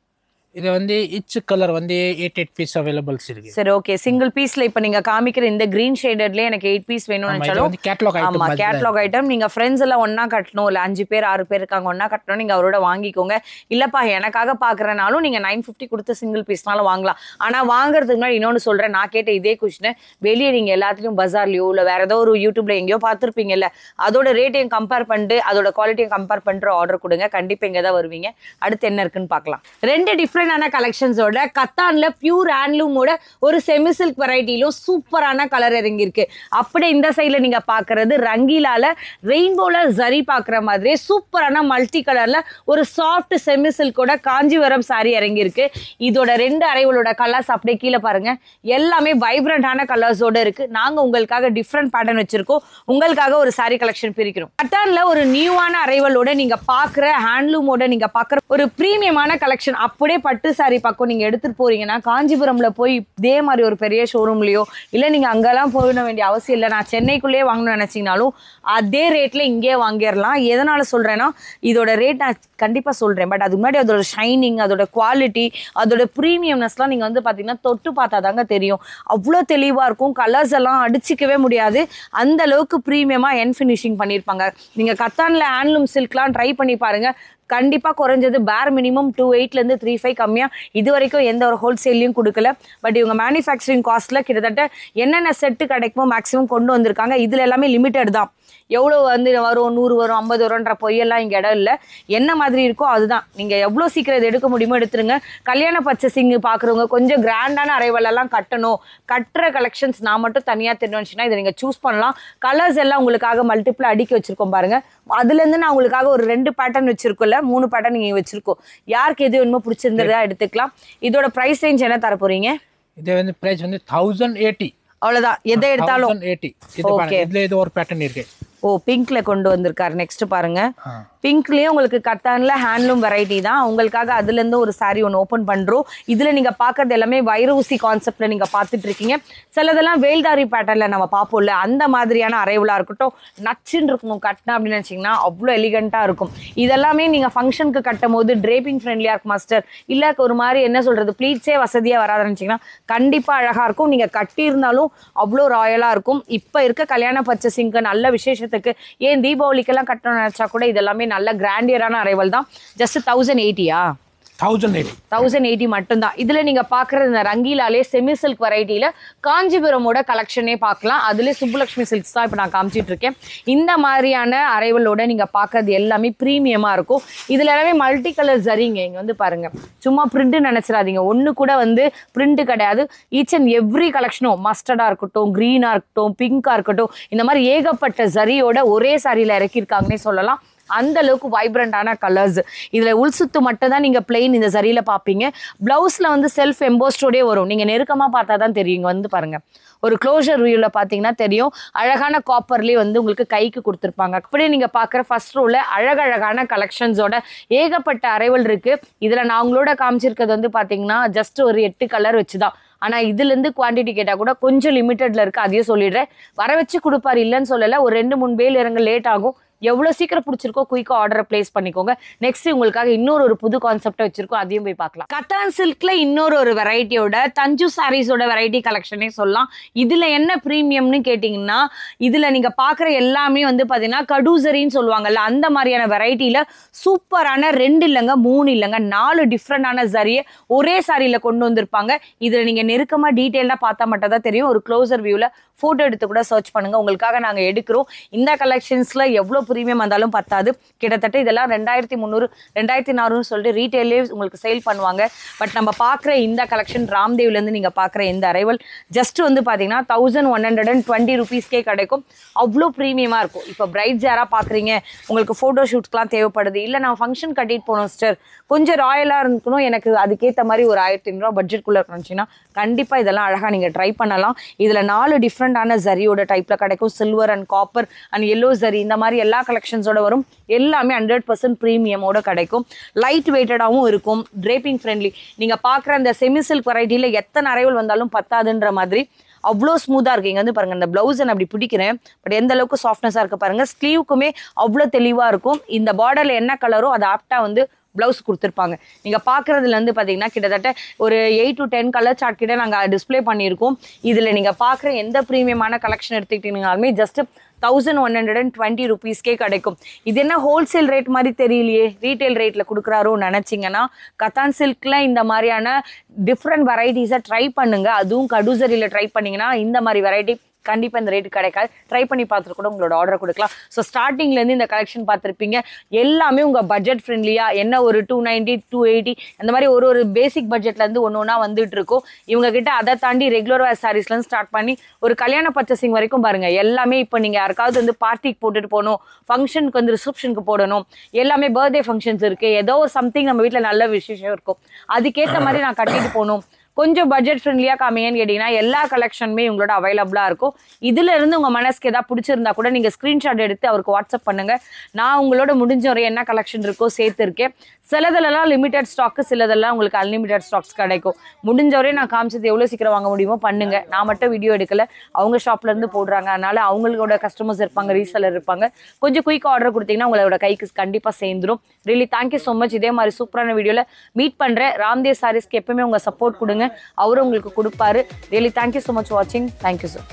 இது வந்து ஈச் கலர் வந்து 8 பீஸ் அவைலபிள்ஸ் இருக்கு. சரி ஓகே, சிங்கிள் பீஸ்ல இப்ப நீங்க காமிக்கிற இந்த கிரீன் ஷேடட்லயே எனக்கு 8 பீஸ் வேணும்னு நினைச்சாலும் கேட்டலாக் ஐட்டம். ஆமா, கேட்டலாக் ஐட்டம். நீங்க ஃப்ரெண்ட்ஸ் எல்லாம் ஒண்ணா கட்டணும், இல்ல 5 பேர் 6 பேர் இருக்காங்க ஒண்ணா கட்டணும், நீங்க அவரோட வாங்கிக்கோங்க. இல்லப்பா எனக்காக பாக்குறனாலும் நீங்க 950 கொடுத்து சிங்கிள் பீஸ்னாலும் வாங்கலாம். ஆனா வாங்குறதுக்கு முன்னாடி இன்னொன்னு சொல்றேன், நான் கேட்ட இதே கொஸ்டின் வெளியே நீங்க எல்லாத்துலயும் பஜார்லயோ இல்ல வேற ஏதோ ஒரு யூடியூப்ல எங்கேயோ பார்த்துருப்பீங்கல்ல, அதோட ரேட்டையும் கம்பேர் பண்ணிட்டு அதோட குவாலிட்டியும் கம்பேர் பண்ணிட்டு ஆர்டர் கொடுங்க. கண்டிப்பா இங்க தான் வருவீங்க. அடுத்து என்ன இருக்குன்னு பார்க்கலாம். 2 டிஃப்ரெண்டான கலெக்ஷன்ஸோட கத்தான்ல பியூர் ஹேண்ட்லூமோட ஒரு செமி சில்க் வெரைட்டிலும் சூப்பரான கலர் இறங்கி இருக்கு. அப்படியே இந்த சைட்ல நீங்க பாக்குறது ரங்கீலால ரெயின்போல ஜரி பாக்குற மாதிரி சூப்பரான மல்டி கலர்ல ஒரு சாஃப்ட் செமி சில்கோட காஞ்சிபுரம் சாரி இறங்கி இருக்கு. இதோட 2 அரைவலோட கலர்ஸ் அப்படியே கீழே பாருங்க, எல்லாமே வைப்ரண்டான கலர்ஸோட இருக்கு. நாங்க உங்களுக்காக டிஃப்ரெண்ட் பேட்டர்ன் வச்சிருக்கோம். உங்களுக்காக ஒரு சாரி கலெக்ஷன் பிரிக்கிறோம். கத்தான்ல ஒரு நியூவான அரைவலோட நீங்க பாக்குற ஹேண்ட்லூமோட நீங்க பாக்குற ஒரு பிரீமியமான கலெக்ஷன். அப்படியே பட்டு சாரி பக்கம் நீங்க எடுத்துட்டு போறீங்கன்னா காஞ்சிபுரம்ல போய் இதே மாதிரி ஒரு பெரிய ஷோரூம்லயோ இல்ல நீங்க அங்கெல்லாம் போயிட வேண்டிய அவசியம் இல்லை. நான் சென்னைக்குள்ளேயே வாங்கணும்னு நினைச்சீங்கனாலும் அதே ரேட்ல இங்கே வாங்கிடலாம். எதனால சொல்றேன்னா இதோட ரேட் நான் கண்டிப்பா சொல்றேன், பட் அதுக்கு முன்னாடி அதோட ஷைனிங், அதோட குவாலிட்டி, அதோட ப்ரீமியம்னஸ்லாம் நீங்க வந்து பாத்தீங்கன்னா தொட்டு பார்த்தா தாங்க தெரியும். அவ்வளோ தெளிவா இருக்கும். கலர்ஸ் எல்லாம் அடிச்சிக்கவே முடியாது. அந்த அளவுக்கு ப்ரீமியமா என் ஃபினிஷிங் பண்ணியிருப்பாங்க. நீங்க கத்தான்ல ஹேண்ட்லூம் சில்க்லாம் ட்ரை பண்ணி பாருங்க. கண்டிப்பாக குறைஞ்சது பேர் மினிமம் 2.8 3.5 கம்மியாக இது வரைக்கும் எந்த ஒரு ஹோல்சேல்லையும் கொடுக்கல. பட் இவங்க மேனுஃபேக்சரிங் காஸ்ட்டில் கிட்டத்தட்ட என்னென்ன செட்டு கிடைக்குமோ மேக்ஸிமம் கொண்டு வந்திருக்காங்க. இதில் எல்லாமே லிமிட்டட் தான். எவ்வளோ வந்து வரும், 100 வரும், 50 வரும்ன்ற பொய்யெல்லாம் இங்கே இடம் இல்லை. என்ன மாதிரி இருக்கோ அதுதான். நீங்கள் எவ்வளோ சீக்கிரம் இதை எடுக்க முடியுமோ எடுத்துருங்க. கல்யாண பர்ச்சேசிங் பார்க்குறவங்க கொஞ்சம் கிராண்டான அரைவலெல்லாம் கட்டணும், கட்டுற கலெக்ஷன்ஸ் நான் மட்டும் தனியாக தெரிஞ்சுன்னா இதை நீங்கள் சூஸ் பண்ணலாம். கலர்ஸ் எல்லாம் உங்களுக்காக மல்டிப்ளை அடுக்கி வச்சுருக்கோம் பாருங்கள். அதுலேருந்து நான் உங்களுக்காக ஒரு 2 பேட்டர்ன் வச்சுருக்கோம்ல, 3 பேட்டர்ன் நீங்கள் வச்சுருக்கோம். யாருக்கு எது வேணுமோ பிடிச்சிருந்ததா எடுத்துக்கலாம். இதோட ப்ரைஸ் ரேஞ்ச் என்ன தர போகிறீங்க? இது வந்து ப்ரைஸ் வந்து 1080. அவ்வளோதான், எதை எடுத்தாலும். 1080. இதுல இது ஒரு பேட்டர்ன் இருக்கு. ஓ, பிங்க்ல கொண்டு வந்திருக்காரு. நெக்ஸ்ட் பாருங்க, பிங்க்லயே உங்களுக்கு கத்தான்ல ஹேண்ட்லூம் வெரைட்டி தான். உங்களுக்காக அதுல இருந்து ஒரு சாரி ஒன்று ஓப்பன் பண்றோம். இதுல நீங்க பாக்குறது எல்லாமே வைரூசி கான்செப்ட்ல நீங்க பாத்துட்டு இருக்கீங்க. சிலதெல்லாம் வேல்தாரி பேட்டர்ன்ல நம்ம பார்ப்போம்ல, அந்த மாதிரியான அரைவலா இருக்கட்டும், நச்சுன்னு இருக்கணும் கட்டினா அப்படின்னு நினைச்சீங்கன்னா அவ்வளோ எலிகண்டா இருக்கும். இதெல்லாமே நீங்க ஃபங்க்ஷனுக்கு கட்டும் போது டிரேப்பிங் ஃப்ரெண்ட்லியா இருக்கும் மாஸ்டர், இல்ல ஒரு மாதிரி என்ன சொல்றது ப்ளீட்ஸே வசதியா வராதுன்னு நினைச்சீங்கன்னா கண்டிப்பா அழகா இருக்கும். நீங்க கட்டி இருந்தாலும் அவ்வளோ ராயலா இருக்கும். இப்ப இருக்க கல்யாண பர்ச்சேசிங்க்கு நல்ல விசேஷத்துக்கு, ஏன் தீபாவளிக்கெல்லாம் கட்டணும்னு நினைச்சா கூட இதெல்லாமே நல்ல கிராண்டியரான அரைவல் தான். ஜஸ்ட் 1080. 1080 மட்டும்தான். இதுல நீங்க பாக்குறது இந்த ரங்கீலாலே செமி சில்க் வெரைட்டில காஞ்சிபுரமோட கலெக்ஷனே பார்க்கலாம். அதுல சுப்புலட்சுமி சில்க்ஸ் தான் இப்ப நான் காமிச்சிட்டு இருக்கேன். இந்த மாதிரியான அரைவலோட நீங்க பாக்குறது எல்லாமே பிரீமியமா இருக்கும். இதுல எல்லாமே மல்டி கலர் ஜரிங்க. இங்க வந்து பாருங்க, சும்மா பிரிண்ட் நினைச்சிடாதீங்க, ஒண்ணு கூட வந்து பிரிண்ட் கிடையாது. ஈச் அண்ட் எவ்ரி கலெக்ஷனும் மஸ்டர்டா இருக்கட்டும், கிரீனா இருக்கட்டும், பிங்கா இருக்கட்டும், இந்த மாதிரி ஏகப்பட்ட ஜரியோட ஒரே சாரியில இறக்கியிருக்காங்கன்னே சொல்லலாம். அந்த அளவுக்கு வைப்ரண்டான கலர்ஸ். இதுல உள் சுத்து மட்டும் தான் நீங்க பிளெயின் இந்த சரியில பாப்பீங்க. பிளவுஸ்ல வந்து செல்ஃப் எம்போஸ்டோடே வரும். நீங்க நெருக்கமா பார்த்தா தான் தெரியும். வந்து பாருங்க, ஒரு க்ளோஷர் வியூல பாத்தீங்கன்னா தெரியும். அழகான காப்பர்லயே வந்து உங்களுக்கு கைக்கு கொடுத்துருப்பாங்க. அப்படியே நீங்க பாக்குற ஃபர்ஸ்ட் ரோல அழகழகான கலெக்ஷன்ஸோட ஏகப்பட்ட அரைவல் இருக்கு. இதுல நான் உங்களோட காமிச்சிருக்கிறது வந்து பாத்தீங்கன்னா ஜஸ்ட் ஒரு 8 கலர் வச்சுதான். ஆனா இதுல இருந்து குவான்டிட்டி கேட்டா கூட கொஞ்சம் லிமிட்டட்ல இருக்கு. அதையும் சொல்லிடுறேன். வர வச்சு கொடுப்பாரு, இல்லைன்னு சொல்லல. ஒரு 2-3 பேல் இறங்க லேட் ஆகும். எவ்வளவு சீக்கிரம் பிடிச்சிருக்கோ குயிக்கா ஆர்டரை பிளேஸ் பண்ணிக்கோங்க. நெக்ஸ்ட் உங்களுக்காக இன்னொரு புது கான்செப்ட் வச்சிருக்கோம், அதையும் போய் பார்க்கலாம். கத்தான் சில்க்ல இன்னொரு வெரைட்டியோட தஞ்சு சாரீஸோட வெரைட்டி கலெக்ஷனே சொல்லலாம். இதுல என்ன பிரீமியம்னு கேட்டீங்கன்னா, இதுல நீங்க பாக்குற எல்லாமே வந்து பாத்தீங்கன்னா கடூசரின்னு சொல்லுவாங்கல்ல, அந்த மாதிரியான வெரைட்டில சூப்பரான 2 இல்லைங்க 3 இல்லைங்க 4 டிஃப்ரெண்டான ஜரியை ஒரே சாரியில கொண்டு வந்திருப்பாங்க. இதுல நீங்க நெருக்கமா டீட்டெயிலா பார்த்தா மட்டும் தான் தெரியும். ஒரு க்ளோசர் வியூல போட்டோ எடுத்து கூட சர்ச் பண்ணுங்க, உங்களுக்காக நாங்க எடுக்கிறோம். இந்த கலெக்ஷன்ஸ்ல எவ்வளவு பிரீமியம் வந்தாலும் பத்தாது. கிட்டத்தட்ட இதெல்லாம் 2300 2400 சொல்லிட்டு ரீட்டைலே உங்களுக்கு சேல் பண்ணுவாங்க. பட் நம்ம பாக்குற இந்த கலெக்ஷன் ராம்தேவ்ல இருந்து நீங்க பாக்குற இந்த அரைவல் ஜஸ்ட் வந்து பாத்தீங்கன்னா 1120 ருபீஸ்க்கே கிடைக்கும். அவ்வளோ பிரீமியமா இருக்கும். இப்போ பிரைட்ஸ் யாரா பாக்குறீங்க, உங்களுக்கு போட்டோ ஷூட்ஸ்லாம் தேவைப்படுது, இல்ல நான் ஃபங்க்ஷன் கட்டிட்டு போனோம் சிஸ்டர், கொஞ்சம் ராயலா இருக்கணும், எனக்கு அதுக்கேற்ற மாதிரி ஒரு 1500 பட்ஜெட்குள்ள இருந்துச்சுன்னா கண்டிப்பா இதெல்லாம் அழகா நீங்க ட்ரை பண்ணலாம். இதுல 4 டிஃப்ரெண்டான ஜரியோட டைப்ல கிடைக்கும். Silver and copper and yellow zari, இந்த மாதிரி எல்லா கலெக்ஷன்ஸோட வரும். எல்லாமே 100% பிரீமியமோட கிடைக்கும். லைட் வெயிட்டடாகவும் இருக்கும். டிரேப்பிங் ஃப்ரெண்ட்லி. நீங்க பாக்குற அந்த செமி சில்க் வெரைட்டில எத்தனை அரைவல் வந்தாலும் பத்தாதுன்ற மாதிரி அவ்வளோ ஸ்மூத்தாக இருக்கு. இங்கே வந்து பாருங்க, இந்த பிளவுஸை நான் அப்படி பிடிக்கிறேன், பட் எந்த அளவுக்கு சாஃப்ட்னஸாக இருக்கு பாருங்க. ஸ்லீவுக்குமே அவ்வளோ தெளிவாக இருக்கும். இந்த பார்டர்ல என்ன கலரோ அதை ஆப்டா வந்து பிளவுஸ் கொடுத்துருப்பாங்க. நீங்க பாக்குறதுல இருந்து பாத்தீங்கன்னா கிட்டத்தட்ட ஒரு 8 to 10 கலர் சார்ட் கிட்ட நாங்க டிஸ்பிளே பண்ணியிருக்கோம். இதுல நீங்க பாக்குற எந்த பிரீமியமான கலெக்ஷன் எடுத்துக்கிட்டீங்கனாலுமே ஜஸ்ட் 1120 ருபீஸ்க்கே கிடைக்கும். இது என்ன ஹோல்சேல் ரேட் மாதிரி தெரியலையே, ரீட்டைல் ரேட்ல கொடுக்குறாரோன்னு நினைச்சிங்கன்னா கத்தான் சில்க்ல இந்த மாதிரியான டிஃப்ரெண்ட் வெரைட்டிஸை ட்ரை பண்ணுங்க. அதுவும் கடூசரியில ட்ரை பண்ணீங்கன்னா இந்த மாதிரி வெரைட்டி கண்டிப்பா இந்த ரேட்டு கிடைக்காது. ட்ரை பண்ணி பார்த்துட்டு கூட உங்களோட ஆர்டர் கொடுக்கலாம். ஸோ ஸ்டார்டிங்ல இருந்து இந்த கலெக்ஷன் பார்த்துருப்பீங்க. எல்லாமே உங்க பட்ஜெட் ஃப்ரெண்ட்லியா, என்ன ஒரு 290 280 அந்த மாதிரி ஒரு பேசிக் பட்ஜெட்ல இருந்து ஒன்னொன்னா வந்துட்டு இருக்கும். இவங்க கிட்ட அதை தாண்டி ரெகுலர் வேர் சாரீஸ்ல இருந்து ஸ்டார்ட் பண்ணி ஒரு கல்யாண பர்ச்சேசிங் வரைக்கும் பாருங்க. எல்லாமே இப்போ நீங்க யாருக்காவது வந்து பார்ட்டிக்கு போட்டுட்டு போகணும், ஃபங்க்ஷனுக்கு வந்து ரிசப்ஷனுக்கு போடணும், எல்லாமே பர்த்டே ஃபங்க்ஷன்ஸ் இருக்கு, ஏதோ ஒரு சம்திங் நம்ம வீட்டில் நல்ல விசேஷம் இருக்கும், அதுக்கேற்ற மாதிரி நான் கட்டிட்டு போகணும், கொஞ்சம் பட்ஜெட் ஃப்ரெண்ட்லியா காமிங்கன்னு கேட்டீங்கன்னா எல்லா கலெக்ஷனுமே உங்களோட அவைலபிளா இருக்கும். இதுல இருந்து உங்க மனசுக்கு ஏதாவது பிடிச்சிருந்தா கூட நீங்க ஸ்கிரீன்ஷாட் எடுத்து அவருக்கு வாட்ஸ்அப் பண்ணுங்க. நான் உங்களோட முடிஞ்ச வரை என்ன கலெக்ஷன் இருக்கோ சேர்த்து இருக்கேன். சிலதெல்லாம் லிமிடெட் ஸ்டாக்கு, சிலதெல்லாம் உங்களுக்கு அன்லிமிடெட் ஸ்டாக்ஸ் கிடைக்கும். முடிஞ்ச வரை நான் காமிச்சது எவ்வளோ சீக்கிரம் வாங்க முடியுமோ பண்ணுங்க. நான் மட்டும் வீடியோ எடுக்கல, அவங்க ஷாப்ல இருந்து போடுறாங்க, அதனால அவங்களோட கஸ்டமர்ஸ் இருப்பாங்க, ரீசெலர் இருப்பாங்க. கொஞ்சம் குயிக்காக ஆர்டர் கொடுத்தீங்கன்னா உங்களோட கைக்கு கண்டிப்பாக சேர்ந்துடும். Really thank you so much. இதே மாதிரி சூப்பரான வீடியோவில் மீட் பண்ணுறேன். ராம்தேவ் சாரீஸ்க்கு எப்பவுமே உங்கள் சப்போர்ட் கொடுங்க, அவரும் உங்களுக்கு கொடுப்பாரு. ரியலி தேங்க்யூ ஸோ மச் வாட்சிங். Thank you sir.